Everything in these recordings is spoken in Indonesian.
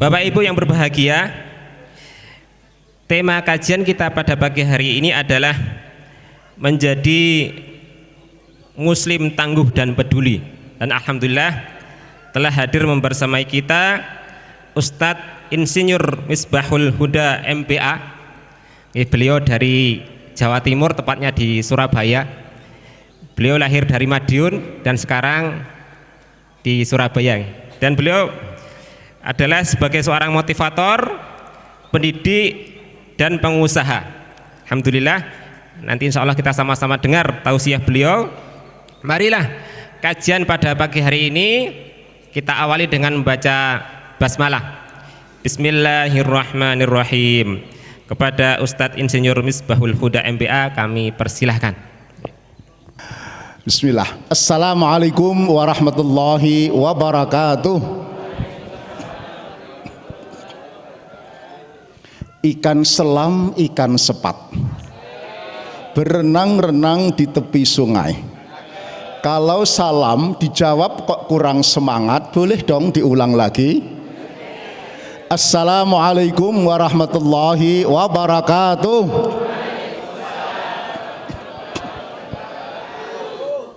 Bapak Ibu yang berbahagia, tema kajian kita pada pagi hari ini adalah menjadi muslim tangguh dan peduli. Dan alhamdulillah telah hadir membersamai kita Ustadz Insinyur Misbahul Huda MPA. Beliau dari Jawa Timur, tepatnya di Surabaya. Beliau lahir dari Madiun dan sekarang di Surabaya. Dan beliau adalah sebagai seorang motivator, pendidik dan pengusaha. Alhamdulillah, nanti insya Allah kita sama-sama dengar tausiah beliau. Marilah kajian pada pagi hari ini kita awali dengan membaca basmalah. Bismillahirrahmanirrahim. Kepada Ustadz Insinyur Misbahul Huda MPA kami persilahkan. Bismillah. Assalamualaikum warahmatullahi wabarakatuh. Ikan selam, ikan sepat, berenang-renang di tepi sungai. Kalau salam dijawab kok kurang semangat, boleh dong diulang lagi. Assalamualaikum warahmatullahi wabarakatuh.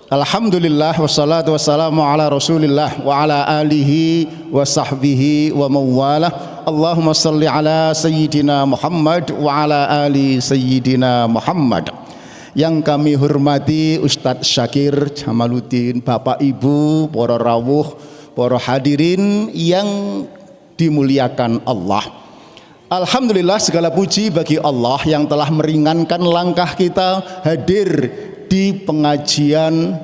Alhamdulillah wassalatu wassalamu ala rasulillah wa ala alihi wa sahbihi wa mawalah. Allahumma salli ala sayyidina Muhammad wa ala ali sayyidina Muhammad. Yang kami hormati Ustadz Syakir Jamaluddin, Bapak Ibu, para rawuh, para hadirin yang dimuliakan Allah. Alhamdulillah, segala puji bagi Allah yang telah meringankan langkah kita hadir di pengajian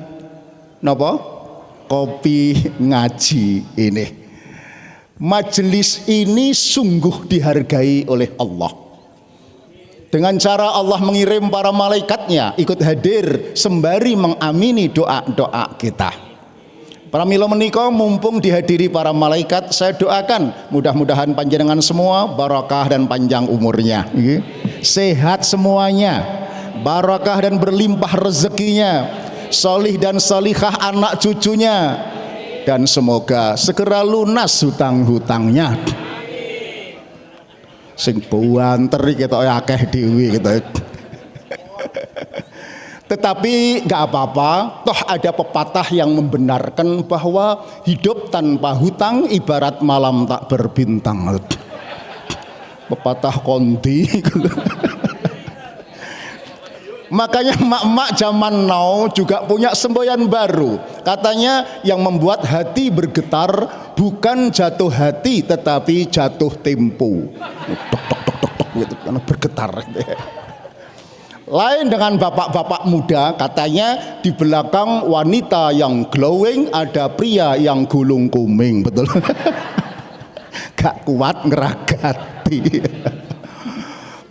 kopi ngaji ini. Majelis ini sungguh dihargai oleh Allah. Dengan cara Allah mengirim para malaikatnya ikut hadir sembari mengamini doa-doa kita. Para mila menika mumpung dihadiri para malaikat, saya doakan mudah-mudahan panjenengan semua barakah dan panjang umurnya, sehat semuanya, barakah dan berlimpah rezekinya, solih dan solihah anak cucunya, dan semoga segera lunas hutang-hutangnya. Sing buanter kita akeh dewi gitu. Tetapi gak apa-apa, toh ada pepatah yang membenarkan bahwa hidup tanpa hutang ibarat malam tak berbintang. Pepatah konti. Makanya emak-emak zaman now juga punya semboyan baru. Katanya yang membuat hati bergetar bukan jatuh hati tetapi jatuh tempo. Tok tok tok tok tok gitu karena bergetar. Lain dengan bapak-bapak muda, katanya di belakang wanita yang glowing ada pria yang gulung kuming, betul? Gak kuat ngeragati.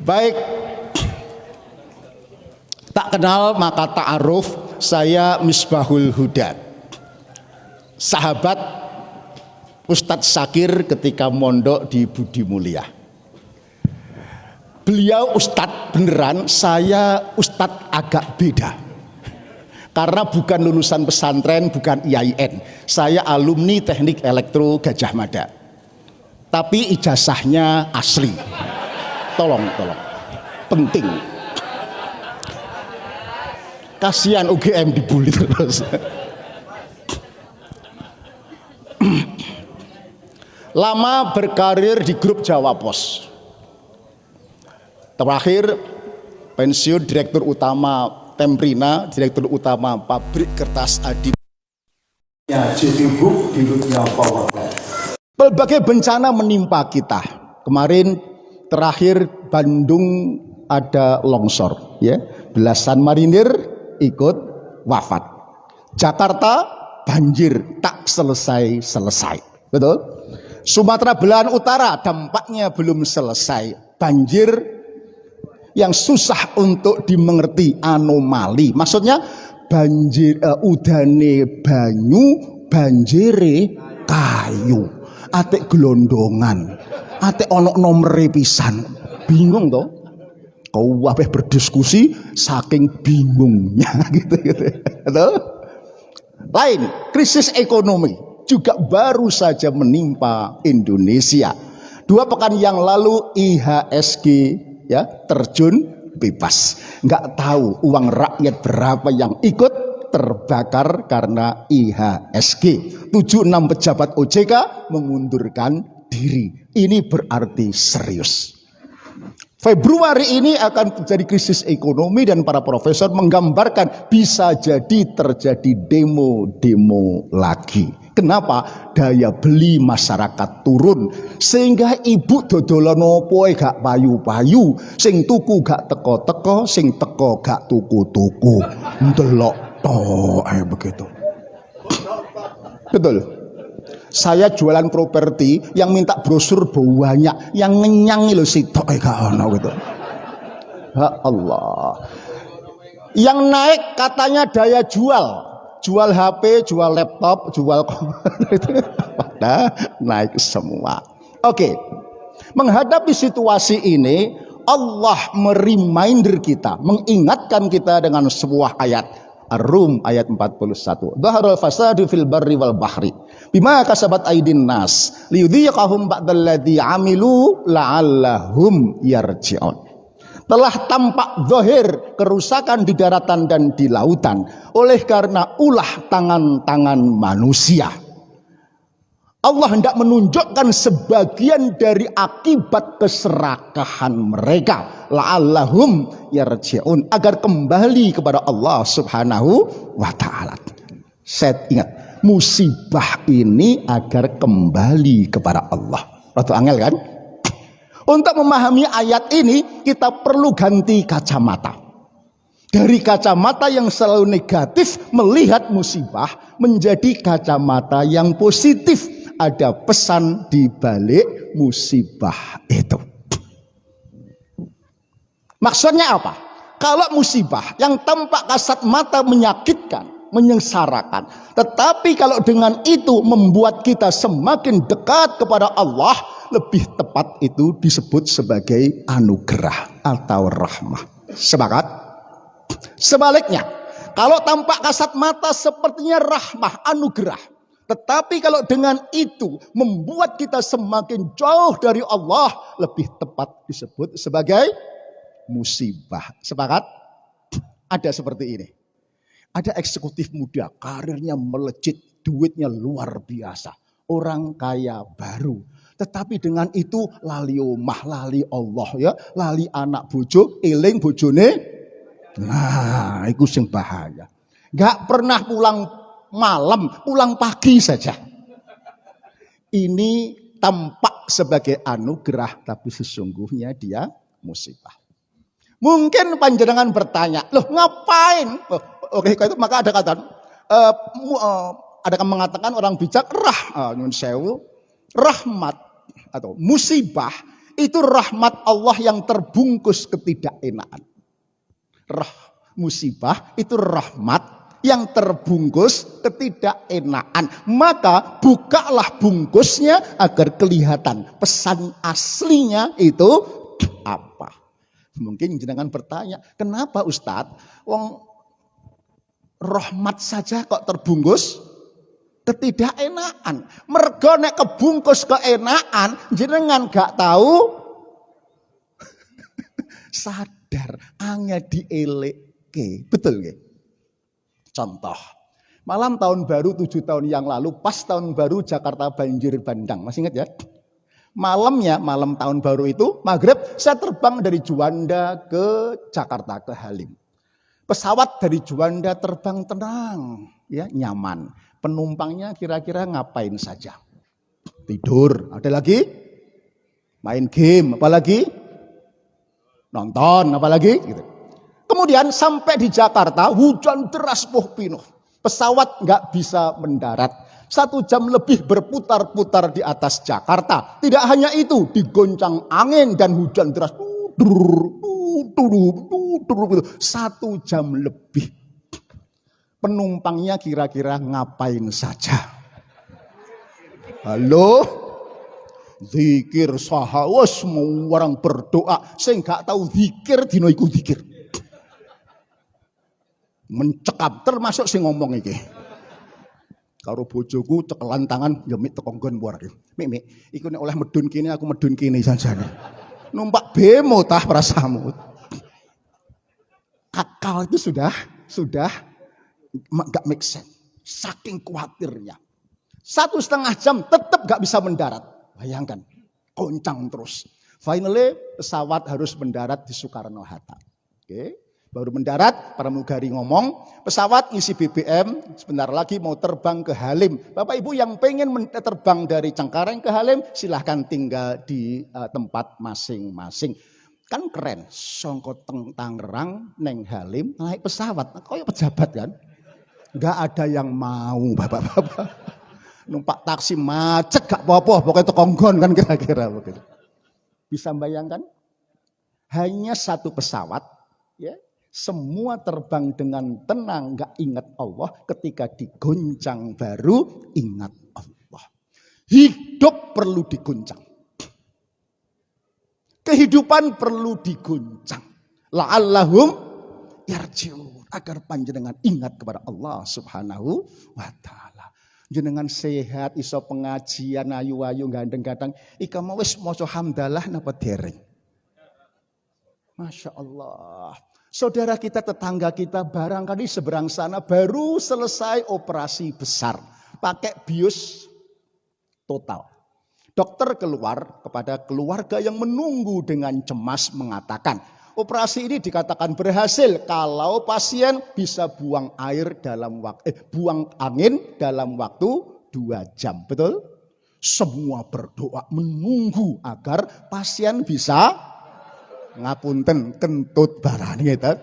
Baik, tak kenal maka ta'aruf, saya Misbahul Huda, sahabat Ustadz Syakir ketika mondok di Budi Mulia. Beliau Ustadz beneran, saya Ustadz agak beda. Karena bukan lulusan pesantren, bukan IAIN. Saya alumni Teknik Elektro Gajah Mada. Tapi ijazahnya asli. Tolong. Penting. Kasihan UGM dibully terus. Lama berkarir di grup Jawa Pos. Terakhir pensiun Direktur Utama Temprina, Direktur Utama Pabrik Kertas Adi. JT Book di dunia power. Berbagai bencana menimpa kita. Kemarin terakhir Bandung ada longsor, ya. Belasan marinir ikut wafat. Jakarta banjir tak selesai. Betul? Sumatera belahan utara dampaknya belum selesai. Banjir yang susah untuk dimengerti, anomali. Maksudnya banjir udane banyu, banjire kayu. Atik gelondongan, atik onok nomere pisan. Bingung toh? Kau wabeh berdiskusi saking bingungnya gitu. Lain, krisis ekonomi juga baru saja menimpa Indonesia. 2 pekan yang lalu IHSG ya terjun bebas. Nggak tahu uang rakyat berapa yang ikut terbakar karena IHSG. 7-6 pejabat OJK mengundurkan diri. Ini berarti serius. Februari ini akan terjadi krisis ekonomi dan para profesor menggambarkan bisa jadi terjadi demo-demo lagi. Kenapa? Daya beli masyarakat turun sehingga ibu dodolan opo gak payu-payu, sing tuku gak teko-teko, sing teko gak tuku-tuku. Ndelok begitu. Betul. Saya jualan properti yang minta brosur banyak, yang ngenyang lho sitok gak ono gitu. Ya Allah. Yang naik katanya daya jual. Jual HP, jual laptop, jual komputer. Pada naik semua. Oke. Menghadapi situasi ini, Allah mereminder kita, mengingatkan kita dengan sebuah ayat. Ar-Rum ayat 41. Dhaharul fasadu fil barri wal bahri bima kasabat aydin nas liyudhiqahum ba'dalladzi amilu la'allahum yarji'un. Telah tampak zahir kerusakan di daratan dan di lautan oleh karena ulah tangan-tangan manusia. Allah hendak menunjukkan sebagian dari akibat keserakahan mereka, la'allahum yarji'un, agar kembali kepada Allah Subhanahu wa taala. Saya ingat, musibah ini agar kembali kepada Allah. Ratu angel kan? Untuk memahami ayat ini kita perlu ganti kacamata. Dari kacamata yang selalu negatif melihat musibah menjadi kacamata yang positif. Ada pesan di balik musibah itu. Maksudnya apa? Kalau musibah yang tampak kasat mata menyakitkan, menyengsarakan, tetapi kalau dengan itu membuat kita semakin dekat kepada Allah, lebih tepat itu disebut sebagai anugerah atau rahmah. Sepakat? Sebaliknya, kalau tampak kasat mata sepertinya rahmah, anugerah, tetapi kalau dengan itu membuat kita semakin jauh dari Allah, lebih tepat disebut sebagai musibah. Sepakat? Ada seperti ini. Ada eksekutif muda, karirnya melejit, duitnya luar biasa. Orang kaya baru. Tetapi dengan itu lali omah, lali Allah ya, lali anak bojo, eling bojone. Nah, itu yang bahaya. Gak pernah pulang malam, pulang pagi saja. Ini tampak sebagai anugerah, tapi sesungguhnya dia musibah. Mungkin panjenengan bertanya, loh ngapain? Oke, itu maka ada kata, ada yang mengatakan orang bijak, nyun sewu, rahmat atau musibah itu rahmat Allah yang terbungkus ketidakenaan. Musibah itu rahmat yang terbungkus ketidakenaan. Maka bukalah bungkusnya agar kelihatan pesan aslinya itu apa. Mungkin jenengan bertanya, kenapa Ustadz? Wong rahmat saja kok terbungkus ketidakenaan. Mergo nek kebungkus keenaan jenengan gak tahu sadar angel dieleke. Betul nggih? Contoh, malam tahun baru 7 tahun yang lalu, pas tahun baru Jakarta banjir bandang. Masih ingat ya? Malamnya, malam tahun baru itu, maghrib, saya terbang dari Juanda ke Jakarta, ke Halim. Pesawat dari Juanda terbang tenang, ya nyaman. Penumpangnya kira-kira ngapain saja? Tidur, ada lagi? Main game, apalagi? Nonton, apalagi? Gitu. Kemudian sampai di Jakarta, hujan deras pino. Pesawat nggak bisa mendarat. 1 jam lebih berputar-putar di atas Jakarta. Tidak hanya itu, digoncang angin dan hujan deras. 1 jam lebih. Penumpangnya kira-kira ngapain saja? Halo? Zikir sahawas, semua orang berdoa. Saya nggak tahu zikir, dino iku zikir. Mencekap termasuk sing ngomong iki. Karo bojoku cekelan tangan ya mik teko nggon buar. Mik, iku nek oleh medun kene aku medun kene janjane. Numpak bemo tah prasamu. Akal itu sudah enggak make sense. Saking khawatirnya. 1,5 jam tetap enggak bisa mendarat. Bayangkan, goncang terus. Finally pesawat harus mendarat di Soekarno-Hatta. Oke. Baru mendarat, pramugari ngomong, pesawat ngisi BBM, sebentar lagi mau terbang ke Halim. Bapak Ibu yang pengen terbang dari Cengkareng ke Halim, silahkan tinggal di tempat masing-masing. Kan keren, songko Tangerang, neng Halim, naik pesawat. Kayak pejabat kan? Nggak ada yang mau bapak-bapak. Numpak taksi macet gak apa-apa, pokoknya tekonggon kan kira-kira begitu. Bisa bayangkan? Hanya satu pesawat, ya. Semua terbang dengan tenang, gak ingat Allah. Ketika digoncang baru ingat Allah. Hidup perlu diguncang. Kehidupan perlu diguncang. La'allahum yarji'un. Agar panjenengan ingat kepada Allah subhanahu wa ta'ala. Jenengan sehat, iso pengajian, ayu-ayu, gandeng-gandeng. Ika mau wis maca hamdalah napa dereng? Masya Allah. Saudara kita, tetangga kita barangkali seberang sana baru selesai operasi besar. Pakai bius total. Dokter keluar kepada keluarga yang menunggu dengan cemas mengatakan, operasi ini dikatakan berhasil kalau pasien bisa buang angin dalam waktu 2 jam. Betul? Semua berdoa menunggu agar pasien bisa ngapunten kentut barani gitu.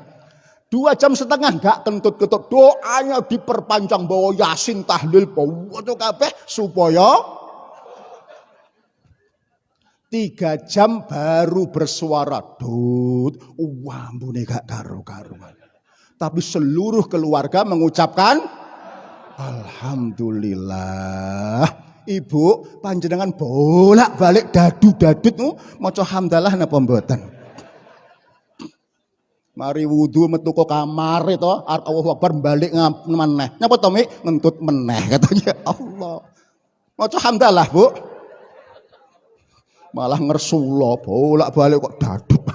2,5 jam enggak kentut-kentut, doanya diperpanjang bawa Yasin tahlil bawa kabeh supaya 3 jam baru bersuara dut. Ambune gak karu-karuan. Tapi seluruh keluarga mengucapkan alhamdulillah. Ibu panjenengan bolak-balik dadu-dadut maca hamdalah napa mboten? Mari wudu metu ke kamar itu, Allahu Akbar balik meneh. Nyapa to Mik? Ngentut meneh katanya. Allah. Maca hamdalah, Bu. Malah ngersula bolak-balik kok daduk.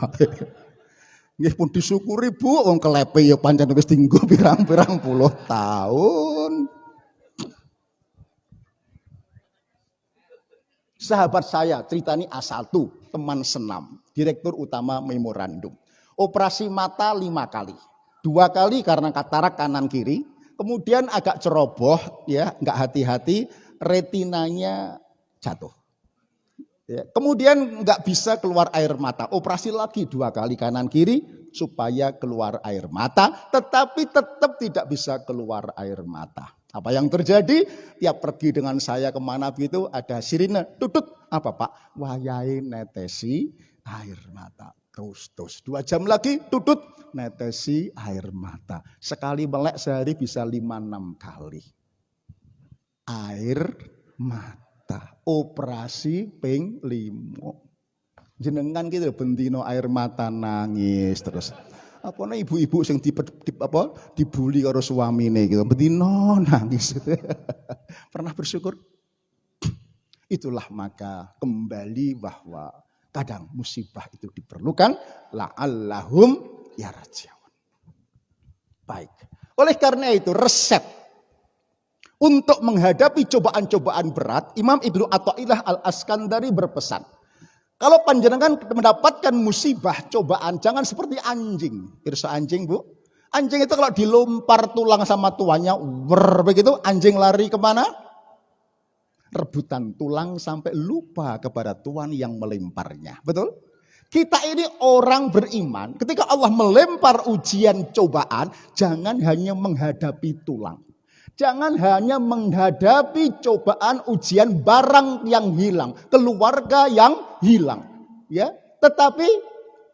Nggih pun disyukuri Bu, wong kelepe ya pancen wis dienggo pirang-pirang puluh tahun. Sahabat saya ceritani A1, teman senam, direktur utama memorandum. Operasi mata 5 kali. 2 kali karena katarak kanan kiri, kemudian agak ceroboh ya, enggak hati-hati, retinanya jatuh. Ya, kemudian enggak bisa keluar air mata. Operasi lagi 2 kali kanan kiri supaya keluar air mata, tetapi tetap tidak bisa keluar air mata. Apa yang terjadi? Tiap pergi dengan saya kemana begitu ada sirine, tutut. Apa Pak? Wayahe netesi air mata. Terus 2 jam lagi tutut netesi air mata. Sekali melek sehari bisa 5-6 kali. Air mata. Operasi ping 5. Jenengan gitu bendino air mata nangis terus. Apa nih ibu-ibu yang dibully karo suamine gitu. Bendino nangis. Pernah bersyukur? Itulah maka kembali bahwa kadang musibah itu diperlukan, la'allahum yarji'un. Baik. Oleh karena itu resep untuk menghadapi cobaan-cobaan berat, Imam Ibnu Athaillah Al-Askandari berpesan, kalau panjenengan mendapatkan musibah, cobaan, jangan seperti anjing. Pirsa anjing, Bu? Anjing itu kalau dilompar tulang sama tuannya, begitu, anjing lari kemana? Rebutan tulang sampai lupa kepada Tuhan yang melemparnya. Betul? Kita ini orang beriman, ketika Allah melempar ujian cobaan, jangan hanya menghadapi tulang. Jangan hanya menghadapi cobaan ujian barang yang hilang, keluarga yang hilang. Ya, tetapi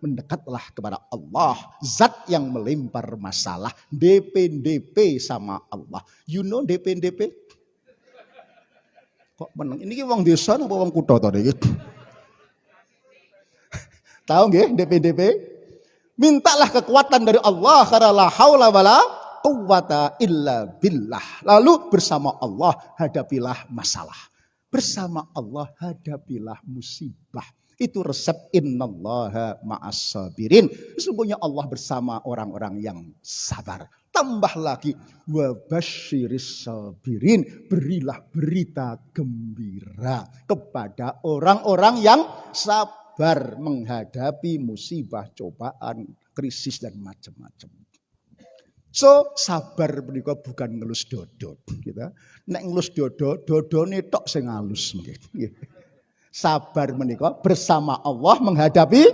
mendekatlah kepada Allah, zat yang melempar masalah, DP sama Allah. You know DP? Kok meneng? Ini wong desa apa wong kutha to iki? Tahu nggih DP? Mintalah kekuatan dari Allah karena la haula wala quwwata illa billah. Lalu bersama Allah hadapilah masalah. Bersama Allah hadapilah musibah. Itu resep innallaha ma'as sabirin. Sesungguhnya Allah bersama orang-orang yang sabar. Tambah lagi wa basyiris sabirin, berilah berita gembira kepada orang-orang yang sabar menghadapi musibah, cobaan, krisis dan macam-macam. So sabar menika bukan ngelus dodo, gitu. Nek ngelus dodo, dodone tok sing halus nggih. Sabar menika bersama Allah menghadapi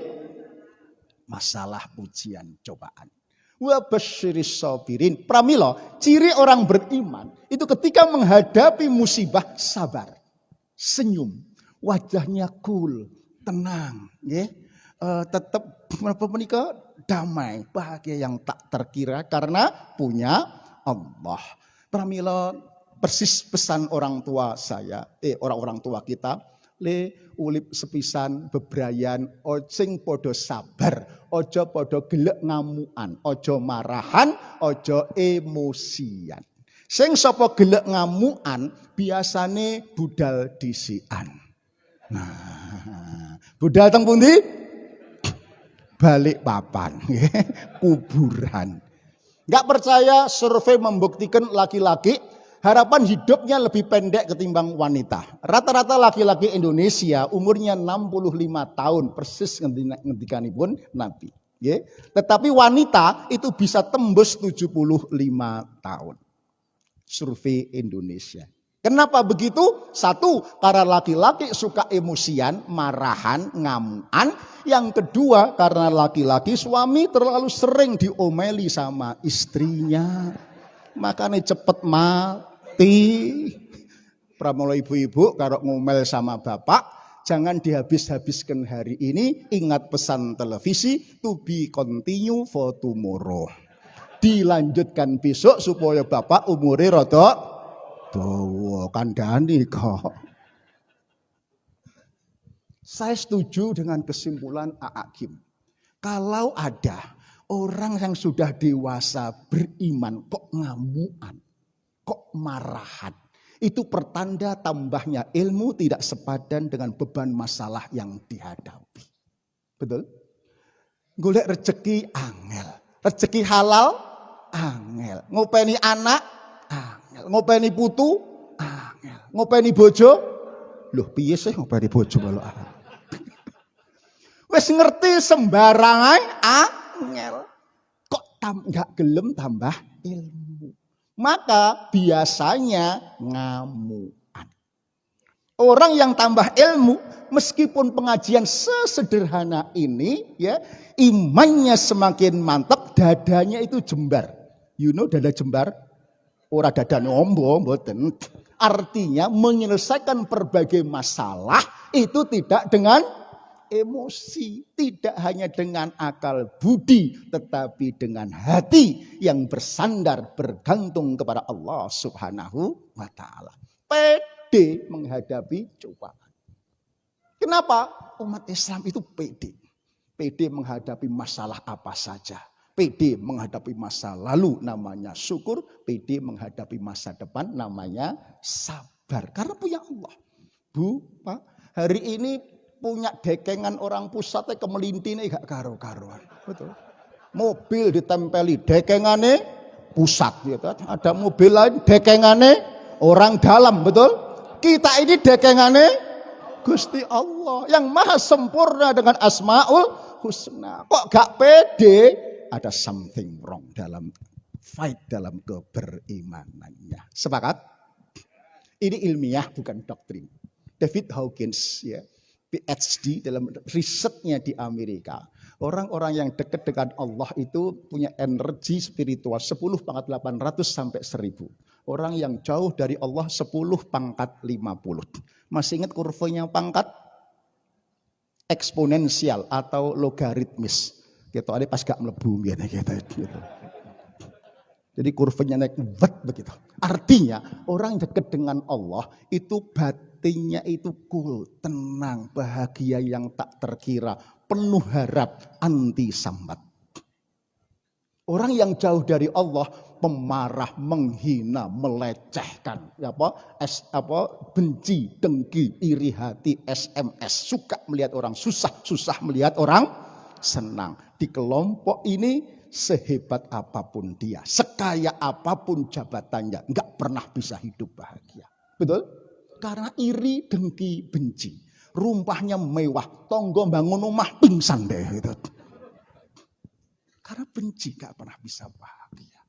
masalah, ujian, cobaan. Wa basyiris sabirin. Pramila, ciri orang beriman itu ketika menghadapi musibah sabar, senyum, wajahnya cool, tenang, nggih. Tetap menapa menika damai, bahagia yang tak terkira karena punya Allah. Pramila persis pesan orang tua saya, orang-orang tua kita, le ulip sepisan bebrayan sing podo sabar, ojo podo gelek ngamuan, ojo marahan, ojo emosian. Sing sapa gelek ngamuan biasane budal disian. Nah, budal teng pundi? Balik papan, kuburan. Gak percaya, survei membuktikan laki-laki harapan hidupnya lebih pendek ketimbang wanita. Rata-rata laki-laki Indonesia umurnya 65 tahun, persis ngendikanipun Nabi. Tetapi wanita itu bisa tembus 75 tahun. Survei Indonesia. Kenapa begitu? Satu, karena laki-laki suka emosian, marahan, ngamuan. Yang kedua, karena laki-laki suami terlalu sering diomeli sama istrinya. Makanya cepet mati. Pramila ibu-ibu kalau ngomel sama bapak, jangan dihabis-habiskan hari ini. Ingat pesan televisi, to be continue for tomorrow. Dilanjutkan besok supaya bapak umurnya rada dawa kandhani kok. Saya setuju dengan kesimpulan A'agim. Kalau ada orang yang sudah dewasa beriman kok ngamuan, kok marahan, itu pertanda tambahnya ilmu tidak sepadan dengan beban masalah yang dihadapi. Betul? Golek rezeki angel, rezeki halal angel, ngopeni anak angel, ngopeni putu angel, ngopeni bojo, loh piye sih ngopeni bojo malah angel. Wis ngerti sembarangan angel, kok nggak gelem tambah ilmu. Maka biasanya ngamuan. Orang yang tambah ilmu, meskipun pengajian sesederhana ini, ya imannya semakin mantap, dadanya itu jembar. You know dada jembar? Ora dada ombo, mboten. Artinya menyelesaikan berbagai masalah itu tidak dengan emosi, tidak hanya dengan akal budi, tetapi dengan hati yang bersandar bergantung kepada Allah Subhanahu wa Ta'ala. Pede menghadapi cobaan. Kenapa? Umat Islam itu pede. Pede menghadapi masalah apa saja. Pede menghadapi masa lalu namanya syukur. Pede menghadapi masa depan namanya sabar. Karena punya Allah. Bu, Pak, hari ini punya dekengan orang pusatnya kemelintine gak karo-karuan. Betul. Mobil ditempeli dekengane pusat gitu. Ada mobil lain dekengane orang dalam, betul? Kita ini dekengane Gusti Allah yang maha sempurna dengan Asmaul Husna. Kok gak pede? Ada something wrong dalam fight dalam keberimanannya. Sepakat? Ini ilmiah bukan doktrin. David Hawkins ya, PhD dalam risetnya di Amerika. Orang-orang yang dekat dengan Allah itu punya energi spiritual 10 pangkat 800 sampai 1000. Orang yang jauh dari Allah 10 pangkat 50. Masih ingat kurvanya pangkat? Eksponensial atau logaritmis. Gitu, ada pas gak melebu gitu. Jadi kurvanya naik begitu. Artinya orang dekat dengan Allah itu batinnya itu cool, tenang, bahagia yang tak terkira, penuh harap, anti sambat. Orang yang jauh dari Allah pemarah, menghina, melecehkan, benci, dengki, iri hati, SMS, suka melihat orang susah, susah melihat orang senang. Di kelompok ini sehebat apapun dia, sekaya apapun jabatannya, nggak pernah bisa hidup bahagia. Betul? Karena iri, dengki, benci. Rumpahnya mewah, tonggo bangun rumah pingsan deh. Gitu. Karena benci gak pernah bisa bahagia.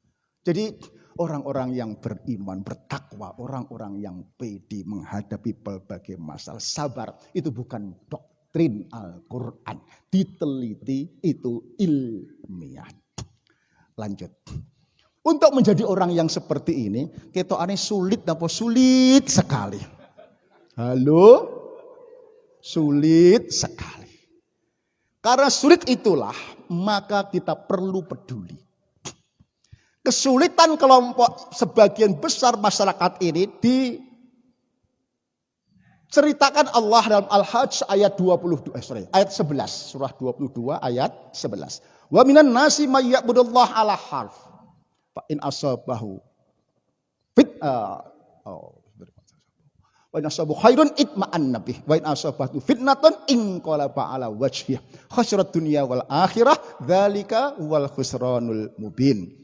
Jadi orang-orang yang beriman, bertakwa, orang-orang yang pede menghadapi berbagai masalah, sabar, itu bukan doktrin Al-Quran. Diteliti, itu ilmiah. Lanjut. Untuk menjadi orang yang seperti ini, ketokane sulit apa sulit sekali. Halo? Sulit sekali. Karena sulit itulah, maka kita perlu peduli. Kesulitan kelompok sebagian besar masyarakat ini diceritakan Allah dalam Al-Hajj ayat 11, surah 22 ayat 11. Wa minan nasi may ya'budullah ala harf. Fa in asabahu wa in asabahu khairun itma'an nabih wa in asabatu fitnatun inqalaba ala wajhih khasrat dunya wal akhirah dzalika wal khusranul mubin.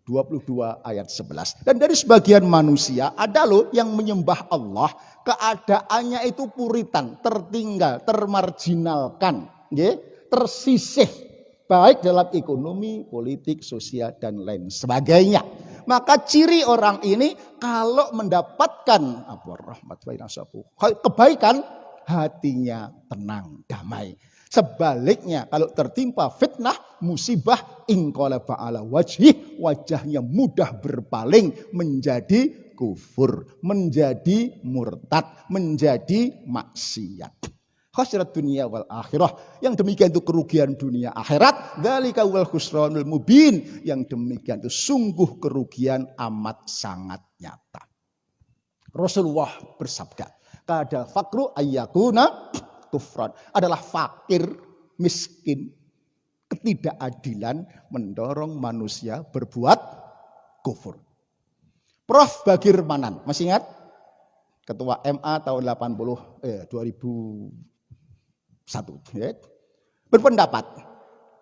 22 ayat 11. Dan dari sebagian manusia ada loh yang menyembah Allah, keadaannya itu puritan, tertinggal, termarginalkan, tersisih baik dalam ekonomi, politik, sosial dan lain sebagainya. Maka ciri orang ini kalau mendapatkan kebaikan, hatinya tenang, damai. Sebaliknya kalau tertimpa fitnah, musibah, inqalaba ala wajhih, wajahnya mudah berpaling menjadi kufur, menjadi murtad, menjadi maksiat. Khasirat dunia wal akhirah. Yang demikian itu kerugian dunia akhirat. Dzalika wal khusranul mubin. Yang demikian itu sungguh kerugian amat sangat nyata. Rasulullah bersabda, kadal fakru ayyakuna kufran. Adalah fakir, miskin, ketidakadilan mendorong manusia berbuat kufur. Prof. Bagir Manan, masih ingat? Ketua MA tahun 2001 berpendapat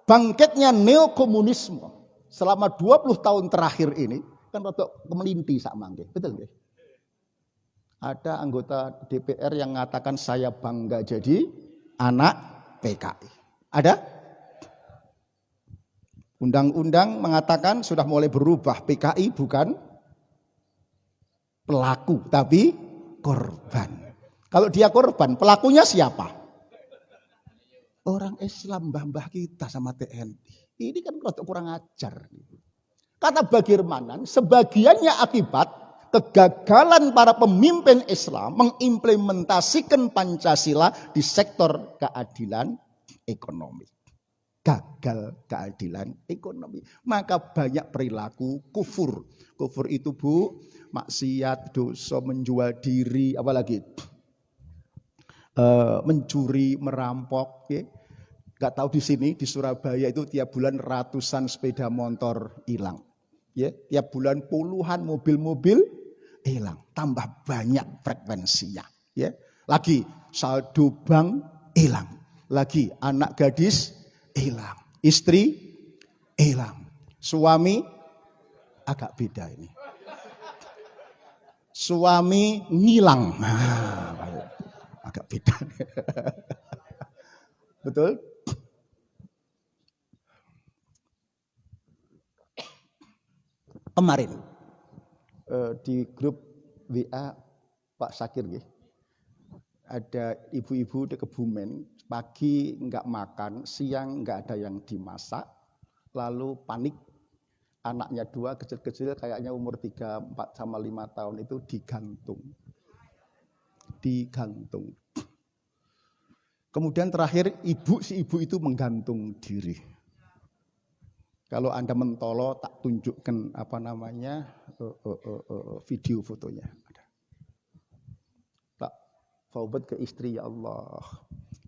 bangkitnya neokomunisme selama 20 tahun terakhir ini kan rada kemelinti sak mangke, betul nggih? Ada anggota DPR yang mengatakan saya bangga jadi anak PKI. Ada? Undang-undang mengatakan sudah mulai berubah, PKI bukan pelaku tapi korban. Kalau dia korban, pelakunya siapa? Orang Islam, mbah-mbah kita sama TNI. Ini kan kurang ajar. Kata Bagir Manan, sebagiannya akibat kegagalan para pemimpin Islam mengimplementasikan Pancasila di sektor keadilan ekonomi. Gagal keadilan ekonomi. Maka banyak perilaku kufur. Kufur itu Bu, maksiat, dosa, menjual diri, apalagi mencuri, merampok, ya. Gak tahu di sini di Surabaya itu tiap bulan ratusan sepeda motor hilang, ya. Tiap bulan puluhan mobil-mobil hilang, tambah banyak frekuensinya, ya. Lagi saldo bank hilang, lagi anak gadis hilang, istri hilang, suami agak beda ini, suami ngilang. Agak beda. Betul? Kemarin di grup WA Pak Sakir ada ibu-ibu di Kebumen, pagi enggak makan, siang enggak ada yang dimasak, lalu panik, anaknya 2 kecil-kecil kayaknya umur 3, 4 sama 5 tahun itu digantung. Kemudian terakhir si ibu itu menggantung diri. Kalau Anda mentolo tak tunjukkan video fotonya. Tak faubat ke istri, ya Allah.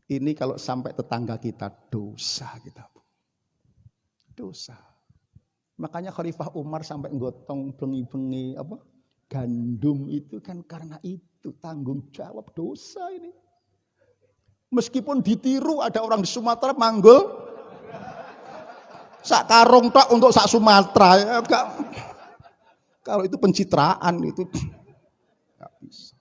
Ini kalau sampai tetangga kita dosa kita. Dosa. Makanya Khalifah Umar sampai gotong bengi-bengi apa? Gandum itu kan karena itu tanggung jawab dosa ini. Meskipun ditiru ada orang di Sumatera manggul sak karung tok untuk sak Sumatera ya, enggak. Kalau itu pencitraan itu enggak bisa.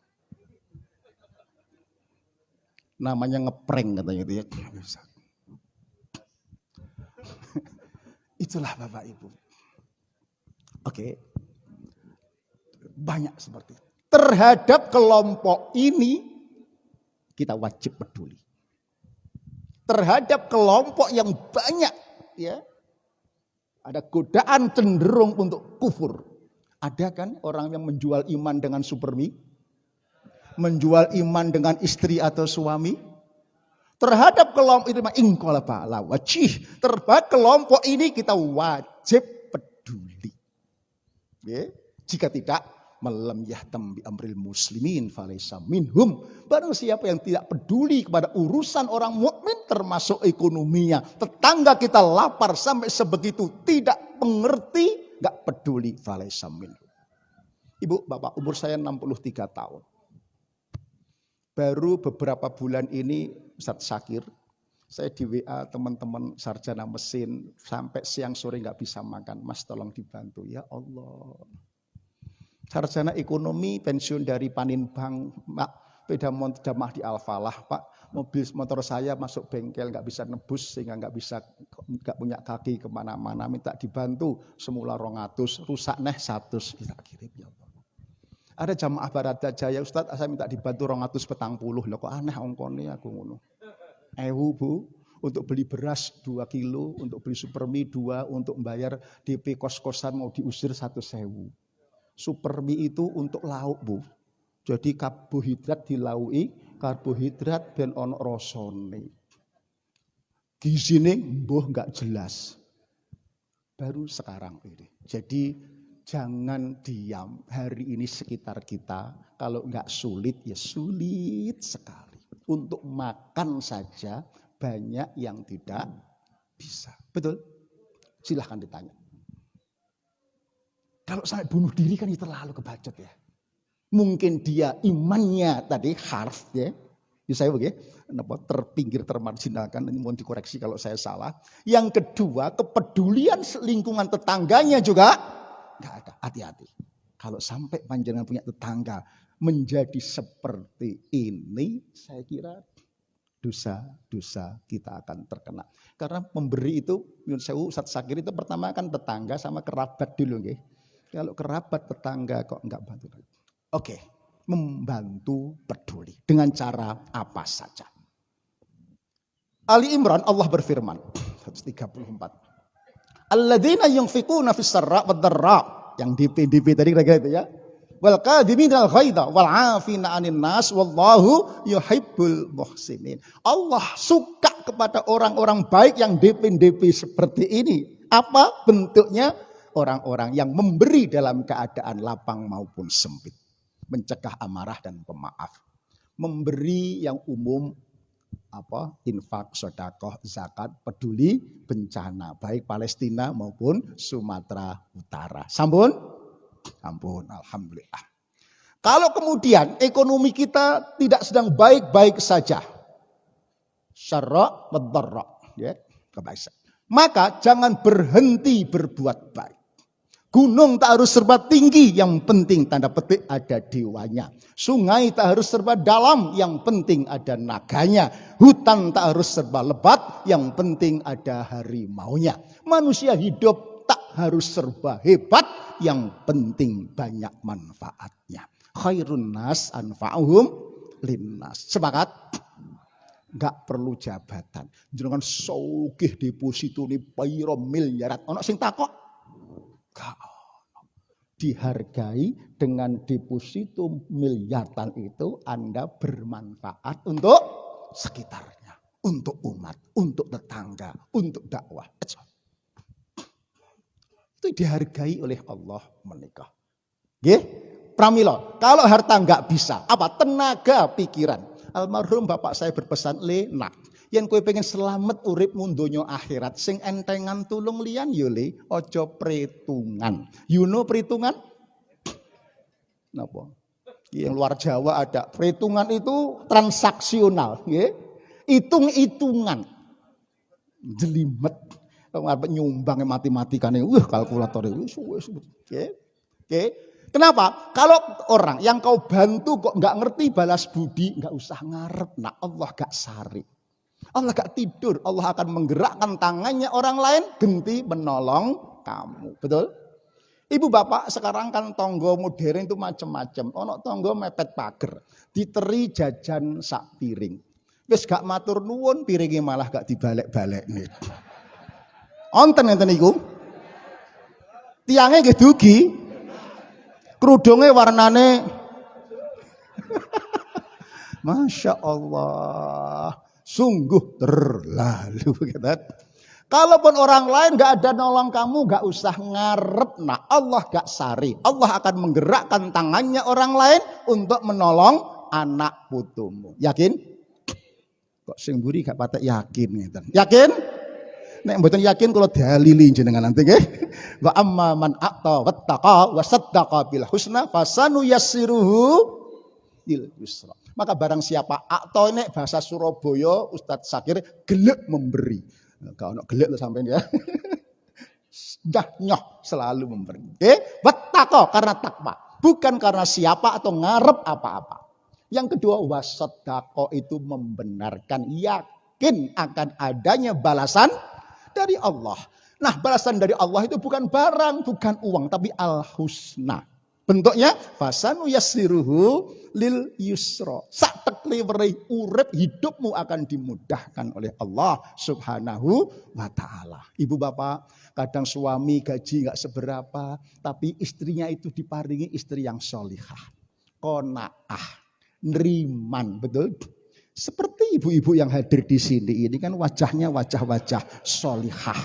Namanya ngeprank katanya itu ya. Enggak bisa. Itulah Bapak Ibu. Oke. Banyak seperti itu. Terhadap kelompok ini kita wajib peduli. Terhadap kelompok yang banyak ya. Ada godaan cenderung untuk kufur. Ada kan orang yang menjual iman dengan supermi? Menjual iman dengan istri atau suami? Terhadap kelompok ini ingqalaba ala wajih. Terhadap kelompok ini kita wajib peduli. Ya. Jika tidak, malam yahtam bi amril muslimin falaysa minhum. Barang siapa yang tidak peduli kepada urusan orang mukmin termasuk ekonominya, tetangga kita lapar sampai sebegitu tidak mengerti, enggak peduli, falaysa minhum. Ibu, Bapak, umur saya 63 tahun. Baru beberapa bulan ini Ustadz Syakir, saya di WA teman-teman sarjana mesin sampai siang sore nggak bisa makan. Mas tolong dibantu ya Allah. Sarjana ekonomi pensiun dari Paninbank, Pak, beda jamaah di Al-Falah, Pak. Mobil motor saya masuk bengkel nggak bisa nebus sehingga nggak punya kaki kemana-mana. Minta dibantu semula 200, rusak 100 kita kirim ya Allah. Ada jamaah Barada Jaya, Ustadz saya minta dibantu 240, loh kok aneh ongkone aku ngono. Bu, untuk beli beras 2 kilo, untuk beli supermi 2, untuk membayar DP kos-kosan mau diusir 1.000. Supermi itu untuk lauk Bu. Jadi karbohidrat dilauki, karbohidrat ben ono rasane. Gizine mbuh enggak jelas. Baru sekarang ini. Jadi jangan diam, hari ini sekitar kita, kalau enggak sulit ya sulit sekali. Untuk makan saja banyak yang tidak bisa. Betul? Silahkan ditanya. Kalau sampai bunuh diri kan terlalu kebacot ya. Mungkin dia imannya tadi harf ya. Saya begitu, terpinggir, termarginalkan, ini mohon dikoreksi kalau saya salah. Yang kedua, kepedulian lingkungan tetangganya juga enggak ada, hati-hati. Kalau sampai panjenengan punya tetangga menjadi seperti ini, saya kira dosa-dosa kita akan terkena. Karena memberi itu, menurut saya Ustadz Syakir itu pertama kan tetangga sama kerabat dulu. Nggih. Kalau kerabat tetangga kok enggak bantu. Oke, membantu peduli. Dengan cara apa saja. Ali Imran Allah berfirman, 134. Alladzina yunfiquna fis sarra wad dharra, yang DP tadi kira-kira itu ya. Wal kadhiminal ghaidha wal 'afina 'anil nas wallahu yuhibbul muhsinin. Allah suka kepada orang-orang baik yang DP seperti ini. Apa bentuknya? Orang-orang yang memberi dalam keadaan lapang maupun sempit. Mencegah amarah dan pemaaf. Memberi yang umum infak, sedekah, zakat, peduli bencana baik Palestina maupun Sumatera Utara. Sampun, alhamdulillah. Kalau kemudian ekonomi kita tidak sedang baik-baik saja, syarra wad dharra, ya, kebaikan. Maka jangan berhenti berbuat baik. Gunung tak harus serba tinggi, yang penting tanda petik ada dewanya. Sungai tak harus serba dalam, yang penting ada naganya. Hutan tak harus serba lebat, yang penting ada harimaunya. Manusia hidup tak harus serba hebat, yang penting banyak manfaatnya. Khairun nas anfa'uhum linnas. Sepakat? Enggak perlu jabatan. Jenengan sugih deposito ni pira miliaran. Ono sing takok? Dihargai dengan deposito miliaran itu Anda bermanfaat untuk sekitarnya, untuk umat, untuk tetangga, untuk dakwah. Itu dihargai oleh Allah menikah. Nggih, pramila, kalau harta enggak bisa, apa? Tenaga pikiran. Almarhum bapak saya berpesan, nak, Yen kowe pengen selamat uripmu donya akhirat, sing entengan tulung liyan yo le, aja pretungan. You know perhitungan? Napa? Yang luar Jawa ada. Perhitungan itu transaksional, nggih. Hitung-hitungan. Jelimet. Wong arep nyumbang matematikane, kalkulator itu nggih. Nggih. Kenapa? Kalau orang yang kau bantu kok nggak ngerti balas budi, nggak usah ngarep. Nah, Allah gak sari. Allah gak tidur, Allah akan menggerakkan tangannya orang lain genti menolong kamu. Betul? Ibu bapak sekarang kan tonggo modern itu macam-macam. Ono tonggo mepet pager, diteri jajan sak piring. Wis gak matur nuwun, piringnya malah gak dibalik-balik nih. Onten enten iku. Tiangnya nggih dugi. Kerudungnya warnane Masya Allah. Sungguh terlalu. Kalaupun orang lain gak ada nolong kamu, gak usah ngarep. Nah, Allah gak sari. Allah akan menggerakkan tangannya orang lain untuk menolong anak putumu. Yakin? Kok sing mburi gak patek yakin ngeten. Yakin? Nek mboten yakin kalau dalili jenengan nanti nggih. Wa amma man a'ta wattaqa wa saddaqa bil husna fasanu yassiruhu lil yusra. Maka barang siapa a'ta nek bahasa Surabaya Ustadz Sakir gelek memberi. Gak ono gelek lho sampean ya. Dah nyoh selalu memberi. Wattaqa karena takwa, bukan karena siapa atau ngarep apa-apa. Yang kedua wasaddaqa itu membenarkan, yakin akan adanya balasan dari Allah. Nah, balasan dari Allah itu bukan barang, bukan uang, tapi al-husna. Bentuknya fasanu yassiruhu lil yusra. Sak tekliweri urip hidupmu akan dimudahkan oleh Allah Subhanahu wa taala. Ibu bapak, kadang suami gaji enggak seberapa, tapi istrinya itu diparingi istri yang sholihah. Qanaah, neriman, betul? Seperti ibu-ibu yang hadir di sini ini kan wajahnya wajah-wajah sholihah.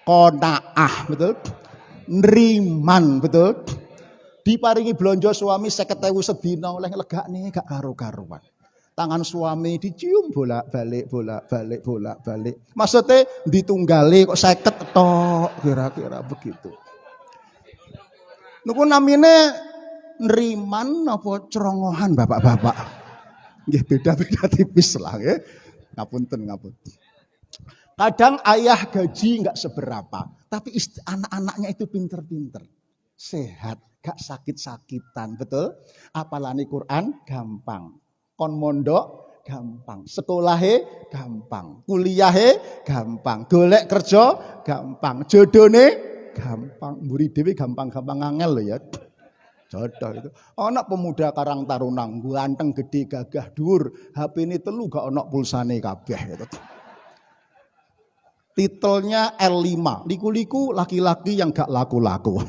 Qanaah, betul? Neriman, betul? Diparingi blonjo suami 50.000 sedina oleh legakne gak karo-karuan. Tangan suami dicium bolak-balik. Maksudnya ditunggali kok 50 tok, kira-kira begitu. Niku namine neriman apa cerongohan bapak-bapak? Nggih beda-beda tipis lah ya. Ngapunten. Kadang ayah gaji enggak seberapa, tapi anak-anaknya itu pinter-pinter. Sehat, gak sakit-sakitan, betul? Apalane Quran gampang. Kon mondok gampang. Sekolahe gampang. Kuliahe gampang. Golek kerja gampang. Jodone gampang. Mburi dhewe gampang-gampang angel lho ya. Jodoh itu. Anak pemuda Karang Taruna, ganteng, gede, gagah, dhuwur, HP ini telu gak ana pulsane kabeh gitu. Titelnya L5, liku-liku laki-laki yang gak laku-laku.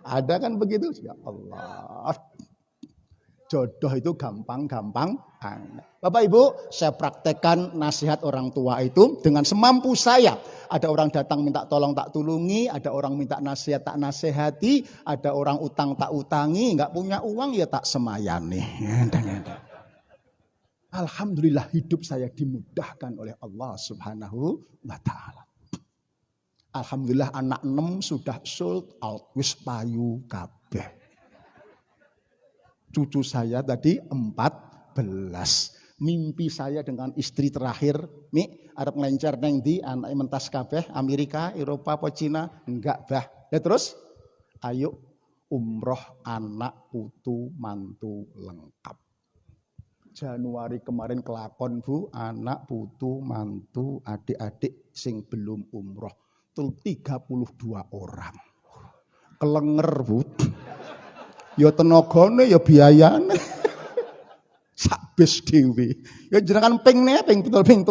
Ada kan begitu? Ya Allah. Jodoh itu gampang-gampang. Bapak Ibu, saya praktekkan nasihat orang tua itu dengan semampu saya. Ada orang datang minta tolong tak tulungi, ada orang minta nasihat tak nasihati, ada orang utang tak utangi, nggak punya uang ya tak semayani. Alhamdulillah hidup saya dimudahkan oleh Allah Subhanahu wa taala. Alhamdulillah anak 6 sudah sold out, wis payu kabeh. Cucu saya tadi 14. Mimpi saya dengan istri terakhir, Mi, arep ngelencer neng di anak mentas kabeh, Amerika, Eropa, apa Cina? Enggak, bah. Ya terus, ayo umroh anak putu mantu lengkap. Januari kemarin kelakon Bu, anak putu mantu adik-adik sing belum umroh. Tul 32 orang. Kelenger Bu. Ya tenagane ya biayane. Sabes dhewe. Ya jenengan pingne ping 30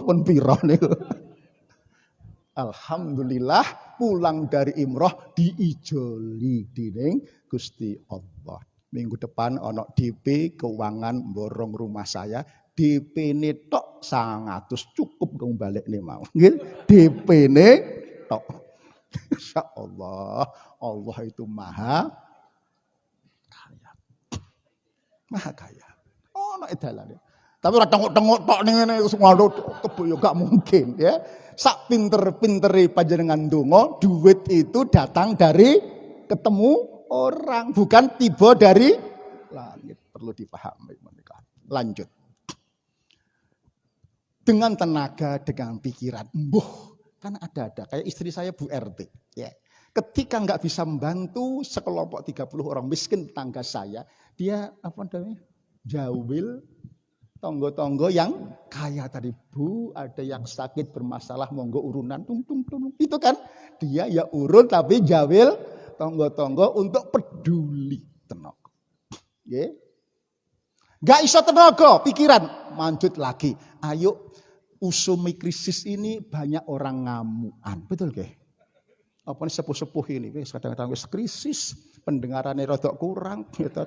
pun pira niku. Alhamdulillah pulang dari imroh diijoli dening Gusti Allah. Minggu depan ana DP keuangan borong rumah saya, DP-ne tok 100 cukup kang balekne mau. Nggih, DP-ne tok. Insyaallah Allah itu maha kaya. Maha kaya. Ono edalane. Tapi ora tengok-tengok tok ning ngene semua kebo gak mungkin ya. Sak pinter-pintere panjenengan donga, duit itu datang dari ketemu orang, bukan tiba dari langit. Perlu dipahami menika. Lanjut. Dengan tenaga, dengan pikiran, kan ada kayak istri saya Bu RT ya. Ketika nggak bisa membantu sekelompok 30 orang miskin tetangga saya, dia apa namanya? Jawil tonggo-tonggo yang kaya tadi, Bu, ada yang sakit bermasalah monggo urunan tung. Itu kan dia ya urun tapi jawil tonggo-tonggo untuk peduli tenaga. Nggih. Gak iso tenaga, pikiran lanjut lagi. Ayo usumi krisis ini banyak orang ngamuan. Betul nggih? Apa nih sepuh-sepuh ini wis kadang-kadang wis krisis, pendengarannya rada kurang gitu.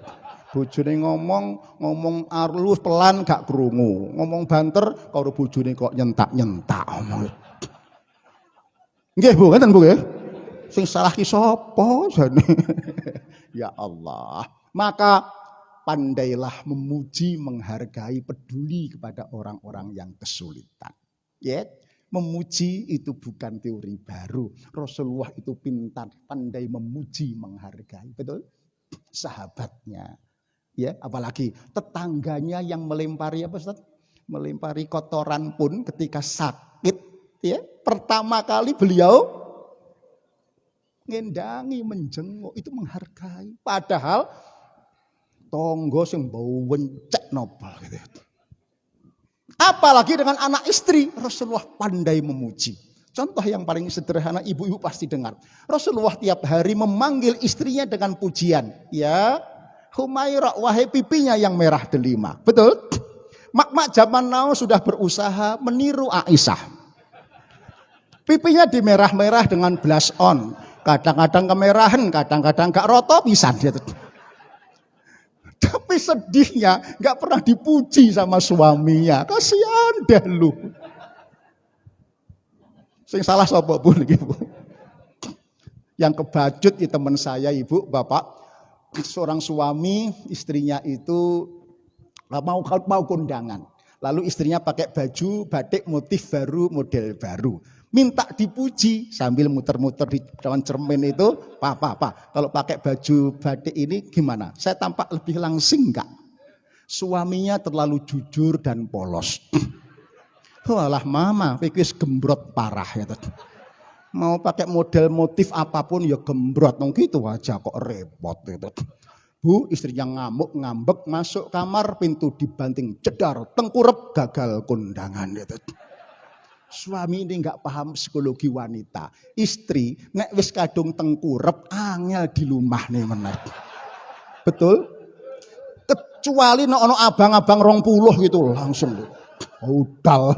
Bojone ngomong arlus pelan gak krungu, ngomong banter karo bojone kok nyentak-nyentak omong. Nggih Bu, ngeten Bu nggih. Sing salah ki sapa jane? Ya Allah. Maka pandailah memuji, menghargai, peduli kepada orang-orang yang kesulitan. Ya. Memuji itu bukan teori baru. Rasulullah itu pintar, pandai memuji, menghargai. Betul? Sahabatnya. Ya, apalagi tetangganya yang melempari apa Ustaz? Melempari kotoran pun ketika sakit, ya. Pertama kali beliau ngendangi, menjenguk, itu menghargai. Padahal tonggo sing bau wencek nopal gitu. Apalagi dengan anak istri, Rasulullah pandai memuji. Contoh yang paling sederhana, ibu-ibu pasti dengar. Rasulullah tiap hari memanggil istrinya dengan pujian. Ya, Humairah, wahai pipinya yang merah delima. Betul? Mak-mak zaman now sudah berusaha meniru Aisyah. Pipinya dimerah-merah dengan blush on. Kadang-kadang kemerahan, kadang-kadang gak roto pisan gitu. Tapi sedihnya gak pernah dipuji sama suaminya. Kasihan deh lu. Sing salah sapa Bu niki Bu? Yang kebacut ya teman saya Ibu, Bapak, seorang suami, istrinya itu mau kondangan. Lalu istrinya pakai baju batik motif baru, model baru. Minta dipuji sambil muter-muter di depan cermin itu, Pak, kalau pakai baju batik ini gimana? Saya tampak lebih langsing enggak? Suaminya terlalu jujur dan polos. Walah mama, wis gembrot parah ya. Mau pakai model motif apapun ya gembrot, gitu aja kok repot gitu. Bu, istrinya ngamuk, ngambek, masuk kamar, pintu dibanting, jedar, tengkurep, gagal kondangan gitu. Suami ini enggak paham psikologi wanita. Istri nek wis kadung tengkurep angel dilumahne meneh. Betul? Kecuali nek ono abang-abang 20 gitu langsung udal.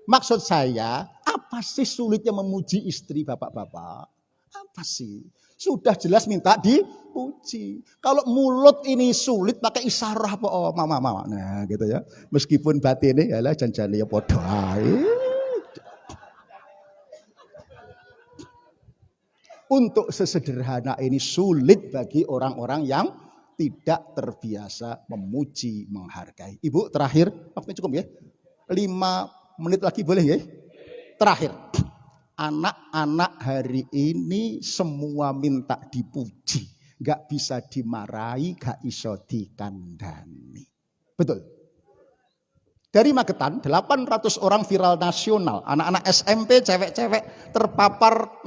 Maksud saya, apa sih sulitnya memuji istri Bapak-bapak? Apa sih? Sudah jelas minta dipuji. Kalau mulut ini sulit pakai isyarah apa oh, mama. Nah, gitu ya. Meskipun batin ini yalah janjane ya padha ae. Untuk sesederhana ini sulit bagi orang-orang yang tidak terbiasa memuji, menghargai. Ibu terakhir, waktunya cukup ya. 5 menit lagi boleh ya? Terakhir. Anak-anak hari ini semua minta dipuji. Gak bisa dimarahi, gak iso dikandani. Betul. Dari Magetan, 800 orang viral nasional. Anak-anak SMP, cewek-cewek terpapar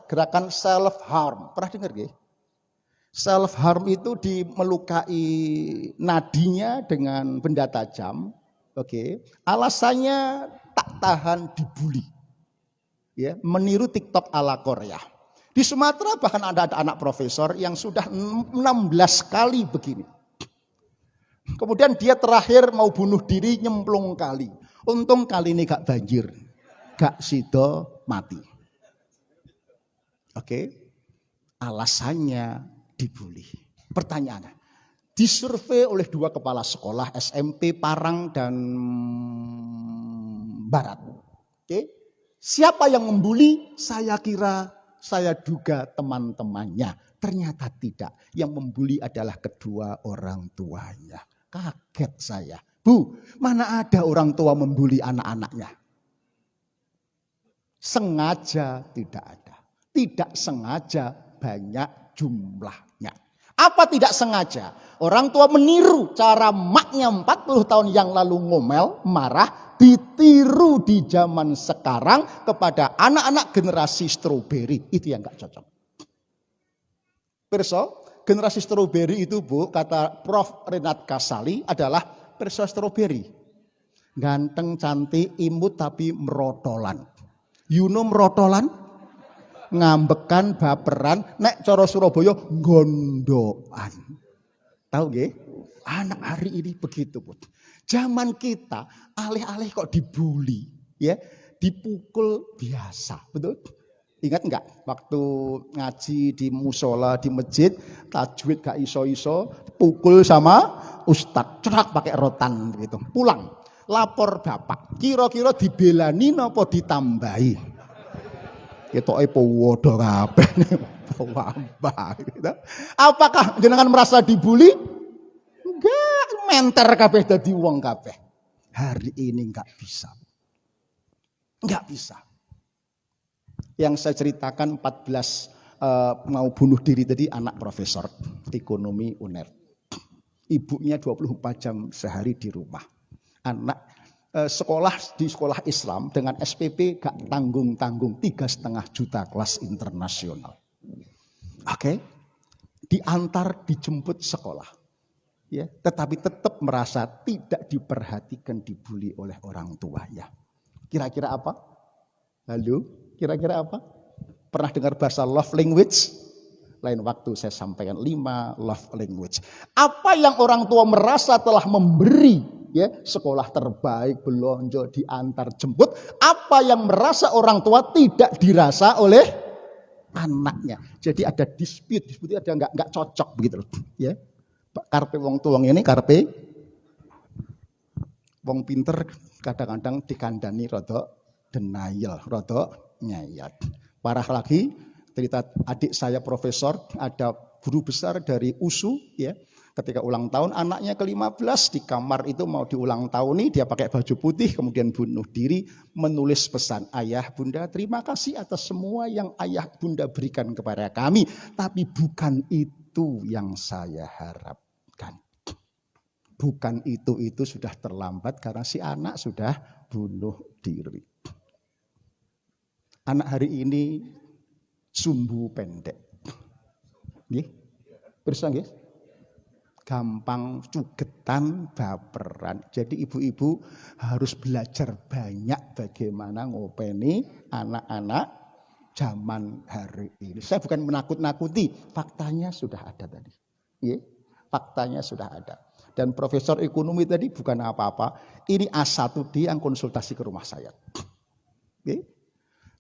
gerakan self harm. Pernah dengar gak? Self harm itu melukai nadinya dengan benda tajam. Oke. Alasannya tak tahan dibully. Ya, meniru TikTok ala Korea. Di Sumatera bahkan ada anak profesor yang sudah 16 kali begini. Kemudian dia terakhir mau bunuh diri nyemplung kali. Untung kali ini gak banjir. Gak sido mati. Oke. Alasannya dibully. Pertanyaannya. Disurvei oleh 2 kepala sekolah SMP Parang dan Barat. Oke. Siapa yang membuli? Saya duga teman-temannya. Ternyata tidak. Yang membuli adalah kedua orang tuanya. Kaget saya. Bu, mana ada orang tua membuli anak-anaknya? Sengaja tidak ada. Tidak sengaja banyak jumlahnya. Apa tidak sengaja? Orang tua meniru cara maknya 40 tahun yang lalu ngomel, marah, ditiru di zaman sekarang kepada anak-anak generasi stroberi. Itu yang gak cocok. Pirsa, generasi stroberi itu Bu, kata Prof. Renat Kasali adalah pirsa stroberi. Ganteng, cantik, imut tapi merotolan. You know merotolan? Ngambekan, baperan, nek cara Surabaya gondoan. Tahu nggih? Anak hari ini begitu, Bu. Zaman kita alih-alih kok dibully, ya, dipukul biasa, betul? Ingat enggak waktu ngaji di musola di masjid, tajwid gak iso-iso, pukul sama ustadz, cerak pakai rotan gitu. Pulang, lapor bapak. Kira-kira dibelani napa ditambahi? Ketoke padha kabeh. Wabah gitu. Apakah jenengan merasa dibully? Enggak, menter kabeh dadi wong kabeh. Hari ini enggak bisa. Enggak bisa. Yang saya ceritakan 14 mau bunuh diri tadi anak profesor ekonomi UNER. Ibunya 24 jam sehari di rumah. Anak sekolah di sekolah Islam dengan SPP gak tanggung-tanggung 3,5 juta kelas internasional. Oke. Diantar dijemput sekolah. Ya, tetapi tetap merasa tidak diperhatikan, dibully oleh orang tuanya. Kira-kira apa? Halo? Kira-kira apa? Pernah dengar bahasa love language? Lain waktu saya sampaikan 5 love language. Apa yang orang tua merasa telah memberi, ya, sekolah terbaik, belonjo, diantar jemput. Apa yang merasa orang tua tidak dirasa oleh anaknya. Jadi ada dispute ada nggak cocok begitu loh, ya. Karpe wong tuang ini karpe wong pinter kadang-kadang dikandani rodok denial, rodok nyayat. Parah lagi, cerita adik saya profesor, ada guru besar dari USU, ya. Ketika ulang tahun anaknya ke-15 di kamar itu mau diulang tahun nih, dia pakai baju putih kemudian bunuh diri, menulis pesan, ayah bunda terima kasih atas semua yang ayah bunda berikan kepada kami, tapi bukan itu yang saya harapkan. Bukan itu sudah terlambat karena si anak sudah bunuh diri. Anak hari ini sumbu pendek. Nggih? Pirsa nggih? Gampang cugetan, baperan. Jadi ibu-ibu harus belajar banyak bagaimana ngopeni anak-anak zaman hari ini. Saya bukan menakut-nakuti, faktanya sudah ada tadi. Ya, faktanya sudah ada. Dan profesor ekonomi tadi bukan apa-apa. Ini A1D yang konsultasi ke rumah saya. Ya.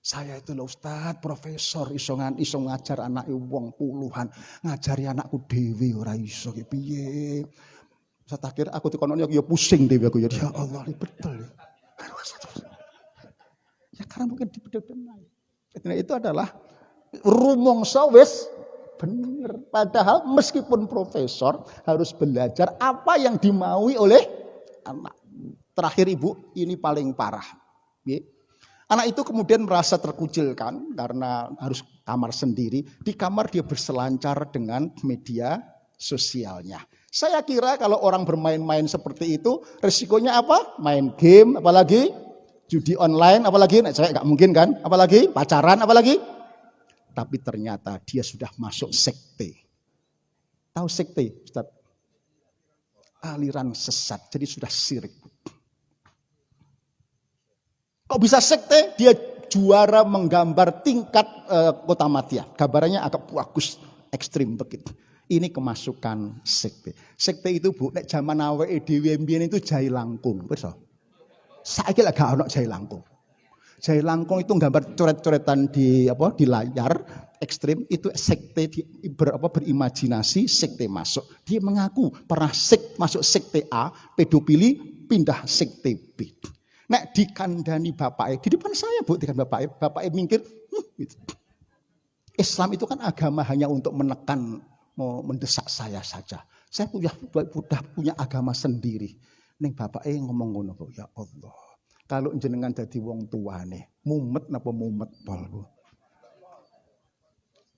Saya itu loh Ustadz, profesor iso ngajar anak wong puluhan, ngajari anakku dewi ora iso piye. Saya akhir aku dikono ya pusing dewi aku ya Allah betul. Ya karena mungkin dipedhe-pedhe. Itu adalah rumangsa wis bener. Padahal meskipun profesor harus belajar apa yang dimaui oleh anak. Terakhir Ibu, ini paling parah. Anak itu kemudian merasa terkucilkan karena harus kamar sendiri. Di kamar dia berselancar dengan media sosialnya. Saya kira kalau orang bermain-main seperti itu, resikonya apa? Main game, apalagi judi online, apalagi saya nggak mungkin kan? Apalagi pacaran, apalagi. Tapi ternyata dia sudah masuk sekte. Tahu sekte, Ustaz? Aliran sesat, jadi sudah syirik. Kok bisa sekte? Dia juara menggambar tingkat kota Madia. Gambarannya agak bagus, ekstrim begitu. Ini kemasukan sekte. Sekte itu Bu, nek zaman awake dhewe mbiyen itu jahe langkung, pirsa. Saiki lek gak ono jahe langkung. Jahe langkung itu gambar coret-coretan di layar ekstrim, itu sekte berimajinasi sekte masuk. Dia mengaku pernah masuk sekte A, pedofili, pindah sekte B. Nek dikandani bapaknya, di depan saya Bu, dikandani bapaknya mingkir. Gitu. Islam itu kan agama hanya untuk menekan, mau mendesak saya saja. Saya punya agama sendiri. Ning bapake ngomong ngono kok, ya Allah. Kalau jenengan dadi wong tuane, mumet napa mumet pol, Bu?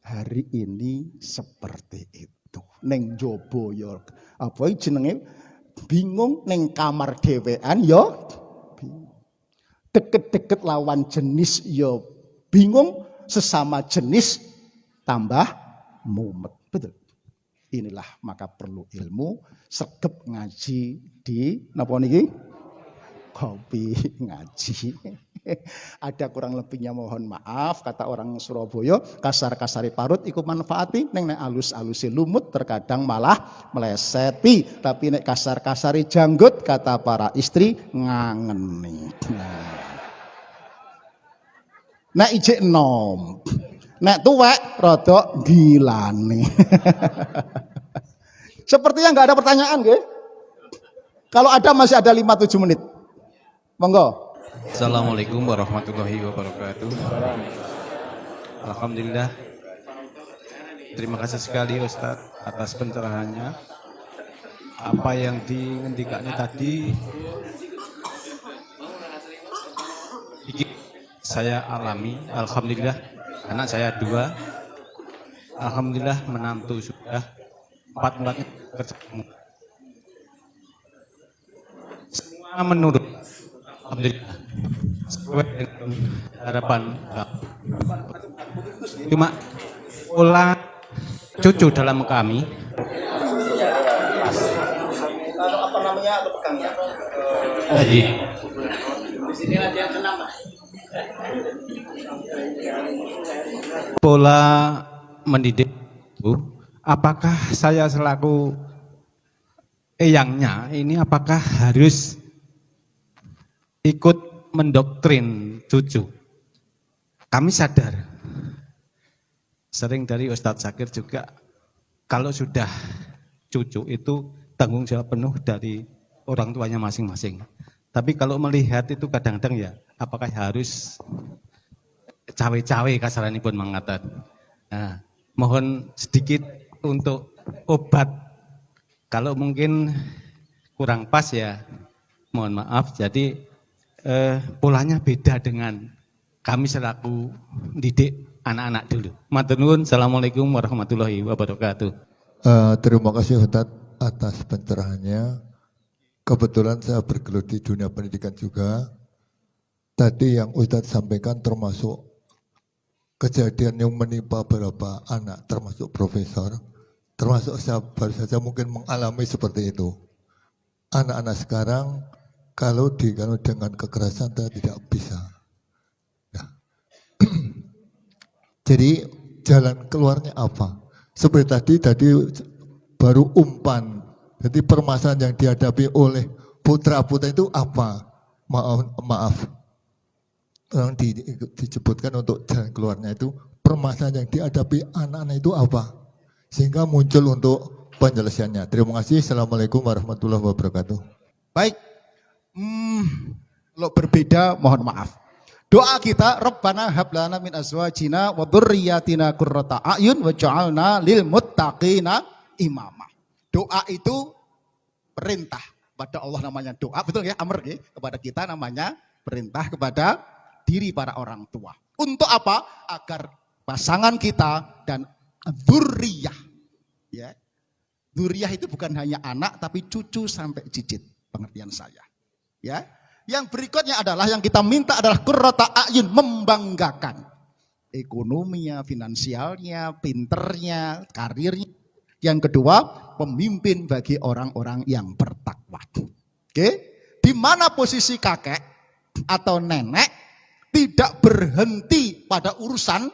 Hari ini seperti itu. Ning jaba ya apa jenenge bingung, ning kamar dhewean ya bingung. Deket-deket lawan jenis ya bingung, sesama jenis tambah mumet. Betul. Inilah maka perlu ilmu, sregep ngaji di napa niki? Kopi ngaji. Ada kurang lebihnya mohon maaf, kata orang Surabaya, kasar-kasari parut iku manfaati, ning nek alus-alusi lumut terkadang malah meleseti, tapi nek kasar-kasari janggut kata para istri ngangeni. Nek ijik enom, nek tuwek rada gilane. Sepertinya nggak ada pertanyaan, nggih. Kalau ada masih ada 5-7 menit. Monggo. Assalamualaikum warahmatullahi wabarakatuh. Alhamdulillah. Terima kasih sekali Ustadz atas pencerahannya. Apa yang dihentikannya tadi saya alami. Alhamdulillah. Anak saya 2. Alhamdulillah menantu sudah 4 kerja. Semua menurut. Alhamdulillah. Sesuai dengan harapan. Cuma pola cucu dalam kami. Apa namanya atau pegangnya? Pola mendidik itu, apakah saya selaku eyangnya ini apakah harus ikut mendoktrin cucu? Kami sadar, sering dari Ustadz Zakir juga, kalau sudah cucu itu tanggung jawab penuh dari orang tuanya masing-masing. Tapi kalau melihat itu kadang-kadang ya, apakah harus cawe-cawe kasaranipun mengatakan. Nah, mohon sedikit untuk obat, kalau mungkin kurang pas ya, mohon maaf. Jadi polanya beda dengan kami selaku didik anak-anak dulu. Matur nuwun. Assalamualaikum warahmatullahi wabarakatuh. Terima kasih Ustadz atas pencerahannya. Kebetulan saya bergelut di dunia pendidikan juga. Tadi yang Ustadz sampaikan termasuk kejadian yang menimpa beberapa anak, termasuk profesor, termasuk saya baru saja mungkin mengalami seperti itu. Anak-anak sekarang kalau dengan kekerasan tidak bisa. Nah. Jadi jalan keluarnya apa? Seperti tadi baru umpan. Jadi permasalahan yang dihadapi oleh putra-putri itu apa? Maaf. Yang disebutkan untuk jalan keluarnya itu permasalahan yang dihadapi anak-anak itu apa? Sehingga muncul untuk penyelesaiannya. Terima kasih. Assalamualaikum warahmatullahi wabarakatuh. Baik. Kalau berbeda mohon maaf. Doa kita, Rabbana hab lana min azwajina wa dzurriyyatina qurrata a'yun waj'alna lil muttaqina imama. Doa itu perintah pada Allah, namanya doa, betul ya? Amr ya? Kepada kita namanya perintah kepada diri para orang tua. Untuk apa? Agar pasangan kita dan dzurriyyah, ya. Dzurriyyah itu bukan hanya anak tapi cucu sampai cicit, pengertian saya. Ya. Yang berikutnya adalah yang kita minta adalah qurrata a'yun, membanggakan ekonominya, finansialnya, pinternya, karirnya. Yang kedua, pemimpin bagi orang-orang yang bertakwa. Oke? Di mana posisi kakek atau nenek tidak berhenti pada urusan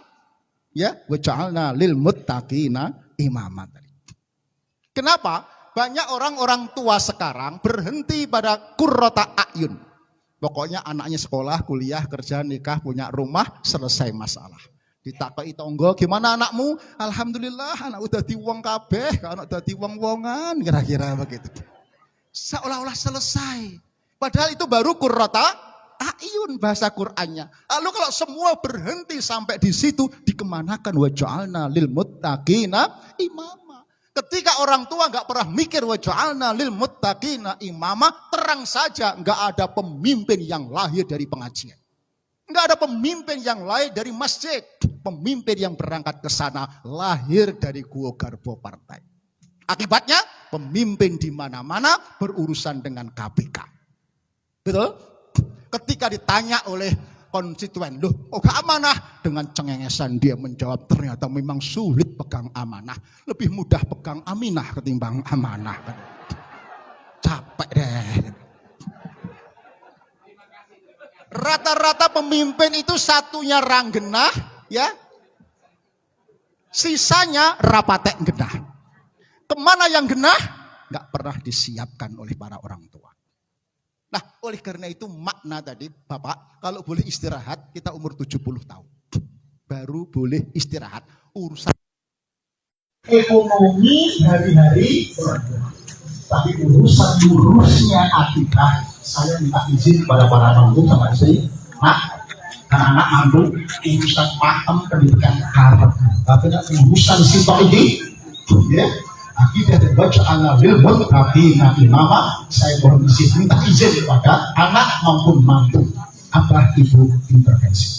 ya, waja'alna lil muttaqina imama. Kenapa? Banyak orang-orang tua sekarang berhenti pada qurrata a'yun. Pokoknya anaknya sekolah, kuliah, kerja, nikah, punya rumah, selesai masalah. Ditakai tonggo, gimana anakmu? Alhamdulillah, anak udah diwong kabeh, anak udah diwong-wongan, kira-kira begitu. Seolah-olah selesai. Padahal itu baru qurrata a'yun bahasa Qur'annya. Lalu kalau semua berhenti sampai di situ, dikemanakan waja'alna lil muttaqina imama. Ketika orang tua nggak pernah mikir waja'alna lil muttaqina imama, terang saja nggak ada pemimpin yang lahir dari pengajian. Nggak ada pemimpin yang lahir dari masjid. Pemimpin yang berangkat ke sana lahir dari gua garbo partai. Akibatnya pemimpin di mana-mana berurusan dengan KPK. Betul? Ketika ditanya oleh konstituen, loh kok gak amanah? Dengan cengengesan dia menjawab, ternyata memang sulit pegang amanah. Lebih mudah pegang aminah ketimbang amanah. Capek deh. Rata-rata pemimpin itu satunya ranggenah, ya. Sisanya rapatek genah. Kemana yang genah? Gak pernah disiapkan oleh para orang tua. Nah, oleh karena itu makna tadi, Bapak, kalau boleh istirahat, kita umur 70 tahun. Baru boleh istirahat. Urusan ekonomi hari-hari, tapi urusan lurusnya akidah, saya minta izin kepada para mantu sama istri, karena anak mantu, urusan makam pendidikan harap. Tapi urusan simpel ini, ya, akidah dan waja'alna lil muttaqina imama, saya mohon izin minta izin kepada anak maupun mantu agar ibu intervensi.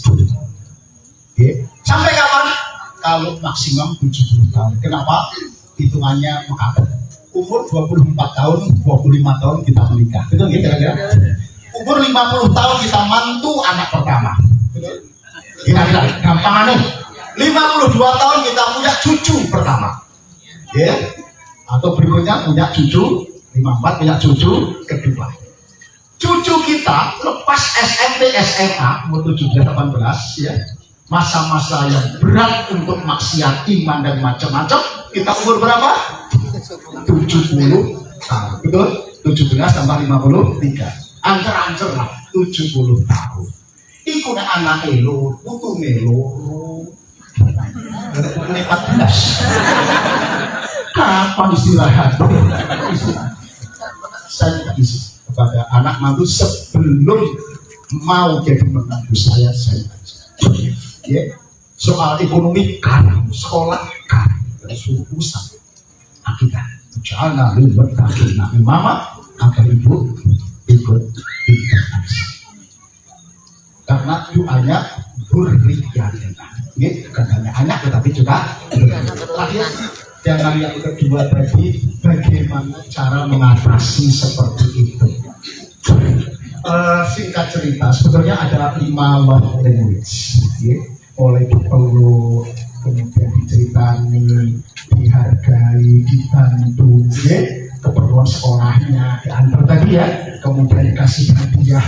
Okay. Sampai kapan? Kalau maksimum 70 tahun. Kenapa? Hitungannya mengapa? Umur 24 tahun, 25 tahun kita menikah. Betul nggak kira-kira? Umur 50 tahun kita mantu anak pertama. Betul? Kira-kira gampangannya. 52 tahun kita punya cucu pertama. Ya. Atau berikutnya punya cucu 54 punya cucu kedua. Cucu kita lepas SMP SMA umur 17-18 ya, masa-masa yang berat untuk maksiat iman dan macam-macam, kita umur berapa? 70 tahun. Betul? 17 tambah 53. Ancer-ancer lah 70 tahun. Iku nek anak elo, putu melo. 14. Kapan istirahat? Saya tidak isi kepada anak mantu sebelum mau jadi menantu saya ya. Soal ekonomi kan, sekolah kan, suruh usaha akidah. Jangan ribet kaki nabi mama agar ibu ikut intervensi. Karena doanya berlian, bukan hanya anak tetapi juga lahir. Yang yang kedua tadi, bagaimana cara mengatasi seperti itu. Singkat cerita, sebetulnya ada 5 love language. Oleh dipeluk, kemudian diceritani, dihargai, dibantu, keperluan sekolahnya, diantar tadi ya, kemudian dikasih hadiah,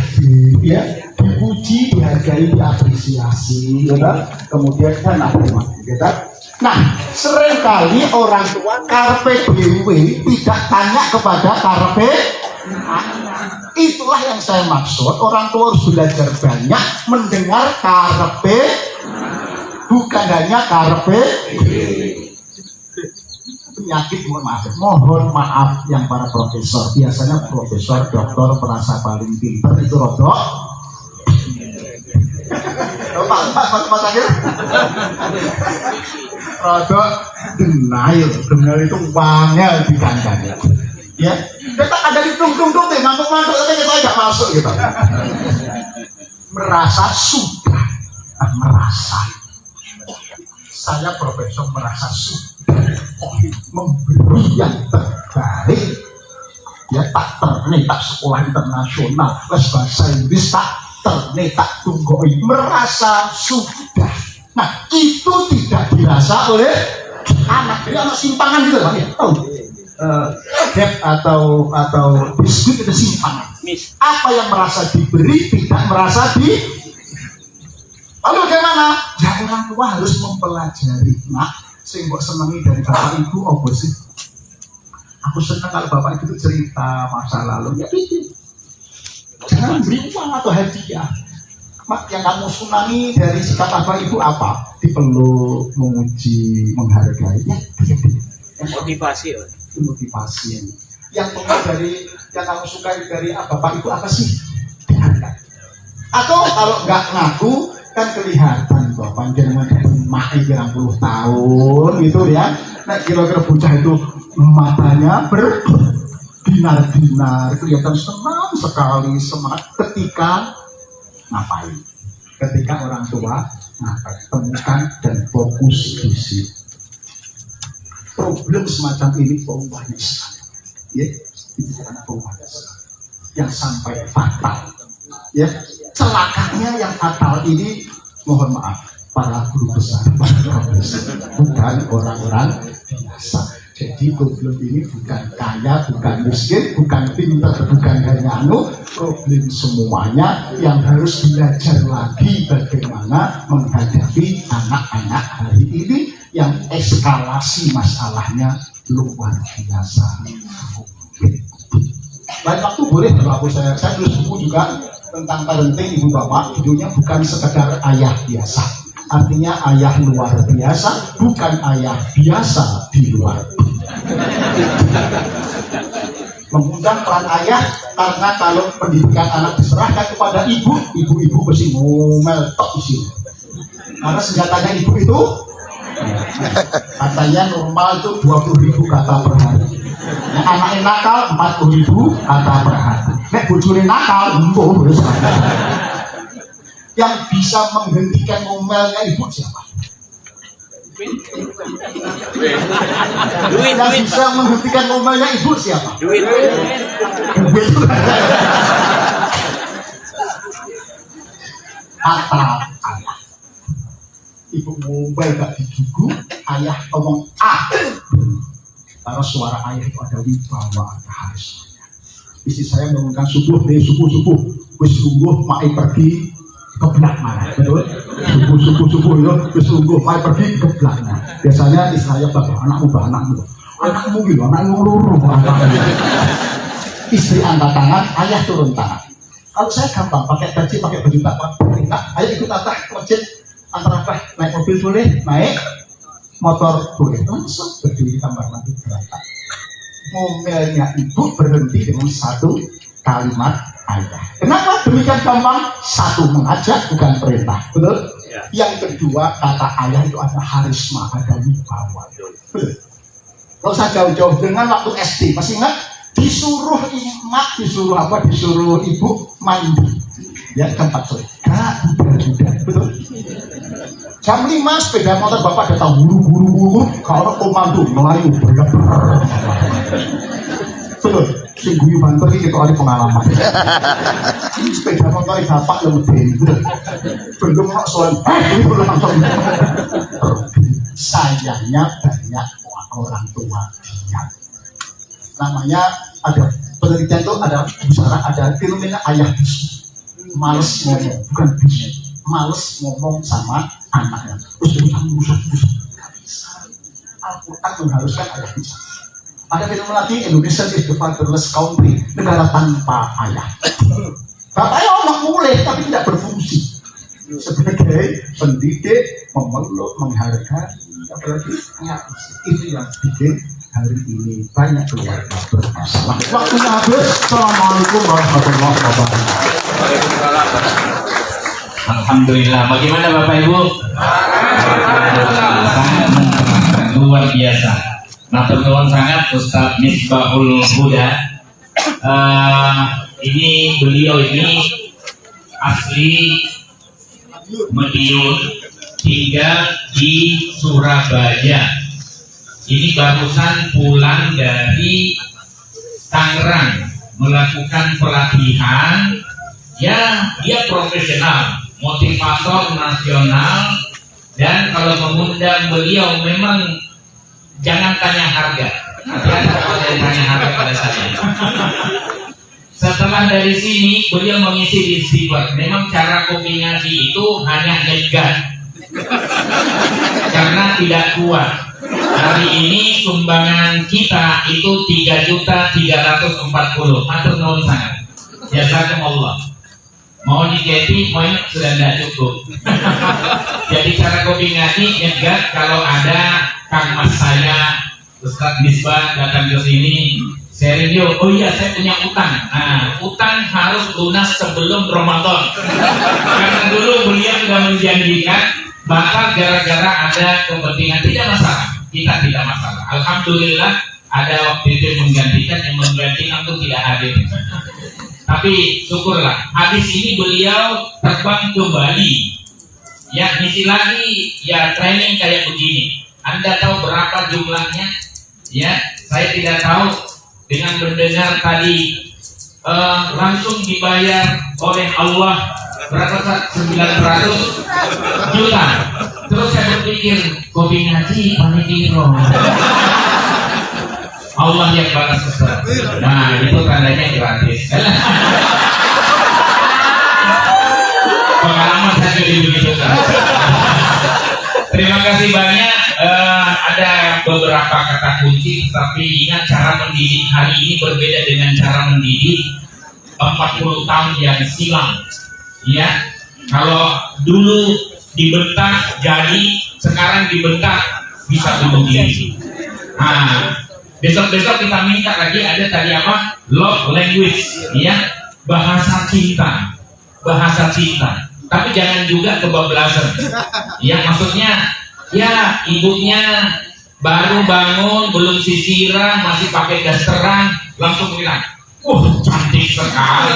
ya, dipuji, dihargai, diapresiasi, ya, kemudian kan apa, ya. Nah, seringkali orang tua karpe dewe tidak tanya kepada karpe. Itulah yang saya maksud. Orang tua harus belajar banyak mendengar karpe, bukan hanya karpe. Penyakit, mohon maaf yang para profesor. Biasanya profesor, dokter merasa paling pintar itu rodok. Pak akhir. Rodok denial itu uangnya diganteng. Ya, kita ada di tung-tung-tung deh, mantuk-mantuk tapi kita tidak masuk gitu. Merasa sudah, merasa. Saya profesor merasa sudah memberi yang terbaik. Ya, tak ternyata sekolah internasional, les bahasa Inggris tak ternyata tunggoi, merasa sudah. Nah, itu tidak dirasa oleh anak. Jadi anak simpangan gitu kan ya. Tahu? Debt atau biskuit itu simpangan. Apa yang merasa diberi tidak merasa di. Lalu bagaimana? Ya orang tua harus mempelajari. Nah, sing mbok senengi dari bapak ibu apa sih? Aku senang kalau bapak ibu cerita masa lalu. Ya itu. Jangan beri uang atau hadiah. Yang kamu senangi dari sikap bapak ibu apa? Dipeluk, memuji, menghargai. Ya, motivasi. Motivasi. Yang dari yang kamu sukai dari bapak ibu apa sih? Diangkat. Atau kalau nggak ngaku kan kelihatan bahwa panjenengan masih 30 tahun gitu ya. Nah, kira-kira bocah itu matanya berbinar-binar, kelihatan senang sekali, semangat ketika ngapain? Ketika orang tua ngapain? Temukan dan fokus di situ. Problem semacam ini banyak sekali, ya, itu karena banyak sekali yang sampai fatal, ya. Celakanya yang fatal ini, mohon maaf, para guru besar, para profesor, bukan orang-orang biasa. Jadi problem ini bukan kaya, bukan miskin, bukan pintar, bukan hanya problem semuanya yang harus belajar lagi bagaimana menghadapi anak-anak hari ini yang eskalasi masalahnya luar biasa. Lain waktu boleh berlaku saya tulis buku juga tentang parenting ibu bapak, judulnya bukan sekedar ayah biasa. Artinya ayah luar biasa, bukan ayah biasa di luar. Mengundang peran ayah karena kalau pendidikan anak diserahkan kepada ibu, ibu-ibu mesti ngomel tok di sini. Karena senjatanya ibu itu katanya normal itu 20.000 kata per hari. Nah, anaknya nakal 40.000 kata per hari. Nek bojone nakal, yang bisa menghentikan ngomelnya ibu siapa? Duit. Yang bisa menghentikan ngomelnya ibu siapa? Duit. Kata ayah. Ibu ngomel gak didugu, ayah ngomong karena suara ayah itu ada wibawa, ada harisnya. Istri saya mengumumkan subuh, wis sungguh mai pergi ke belak mana, betul? Subuh itu wis sungguh mai pergi ke belak mana. Biasanya istri saya anakmu gitu, anakmu luru. Istri angkat tangan, ayah turun tangan. Kalau saya gampang, pakai baju tak ayah ikut atas ke masjid. Antara naik mobil boleh, naik motor boleh, langsung berdiri kamar mandi berangkat. Ngomelnya ibu berhenti dengan satu kalimat ayah. Kenapa demikian gampang? Satu, mengajak bukan perintah, betul? Ya. Yang kedua, kata ayah itu ada harisma, ada wibawa. Betul. Kalau saya jauh-jauh dengan waktu SD, masih ingat? Disuruh ibu mandi, ya tempat sore. Udah, betul? Jam 5 sepeda motor bapak datang buru-buru kalau komando melayu betul, singgung banter ini kita ada pengalaman. Sepeda motor bapak lebih belum soal langsung. Sayangnya banyak orang tua diam. Namanya ada penelitian itu ada fenomena ayah bisu, males ngomong, bukan bisu, males ngomong sama anaknya. Terus Al-Quran mengharuskan ayah bicara. Ada film lagi, Indonesia is the fatherless country, negara tanpa ayah. Bapaknya orang mulai tapi tidak berfungsi sebagai pendidik, memeluk, menghargai, apalagi itu yang bikin hari ini banyak keluarga bermasalah. Waktunya habis. Assalamualaikum warahmatullahi wabarakatuh. Alhamdulillah. Bagaimana Bapak Ibu? Sangat luar biasa. Nah, teman-teman sangat Ustadz Misbahul Huda. Beliau ini asli Madiun, tinggal di Surabaya. Ini barusan pulang dari Tangerang melakukan pelatihan. Ya, dia profesional, motivator nasional, dan kalau mengundang beliau memang jangan tanya harga. Hati-hati kalau tanya harga pada saya. Setelah dari sini beliau mengisi istighfar. Memang cara kopi ngaji itu hanya nyegat karena tidak kuat. Hari ini sumbangan kita itu 3.340.000. Matur nuwun sangat. Jazakumullah. Mau diketi, mau sudah tidak cukup. Jadi cara kopi ngaji nyegat kalau ada Kang Mas saya Ustadz Misbah datang ke sini sharing yuk. Oh iya, saya punya utang. Nah, utang harus lunas sebelum Ramadan. Karena dulu beliau sudah menjanjikan bakal gara-gara ada kepentingan, tidak masalah. kita tidak masalah. Alhamdulillah ada waktu itu yang menggantikan pun tidak hadir. Tapi syukurlah, habis ini beliau terbang ke Bali. Ya, ngisi lagi, ya training kayak begini. Anda tahu berapa jumlahnya? Ya, saya tidak tahu. Dengan mendengar tadi langsung dibayar oleh Allah berapa, 900 juta. Terus saya berpikir, kopi ngaji panitiro. Allah yang balas besar. Nah, itu tandanya gratis. Pengalaman saya jadi begitu. Terima kasih banyak. Ada beberapa kata kunci, tapi ingat cara mendidik hari ini berbeda dengan cara mendidik 40 tahun yang silam. Ya, kalau dulu dibentak jadi, sekarang dibentak bisa bunuh diri. Nah, besok-besok kita minta lagi ada tadi apa? Love language, ya, bahasa cinta, bahasa cinta. Tapi jangan juga kebablasan. Ya, maksudnya, ya ibunya baru bangun, belum sisiran, masih pakai dasteran, langsung bilang, cantik sekali.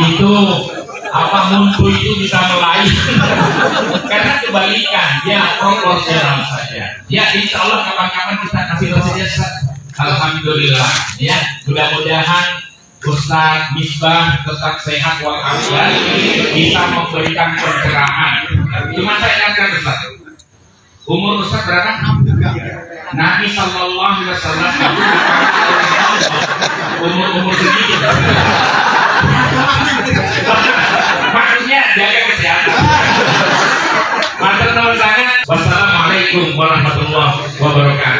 Itu apa muntu itu bisa melayu. Karena kebalikan, ya proporsional saja. Ya, insya Allah kapan-kapan kita kasih saja. Alhamdulillah, ya, mudah-mudahan Ustaz Misbah tetap sehat walafiat, bisa memberikan pencerahan. Cuma saya ingatkan Ustaz, umur Ustaz berapa? Nabi Sallallahu Alaihi Wasallam umur segitu. Maksudnya jaga kesehatan. Matur nuwun sangat. Wassalamualaikum warahmatullahi wabarakatuh.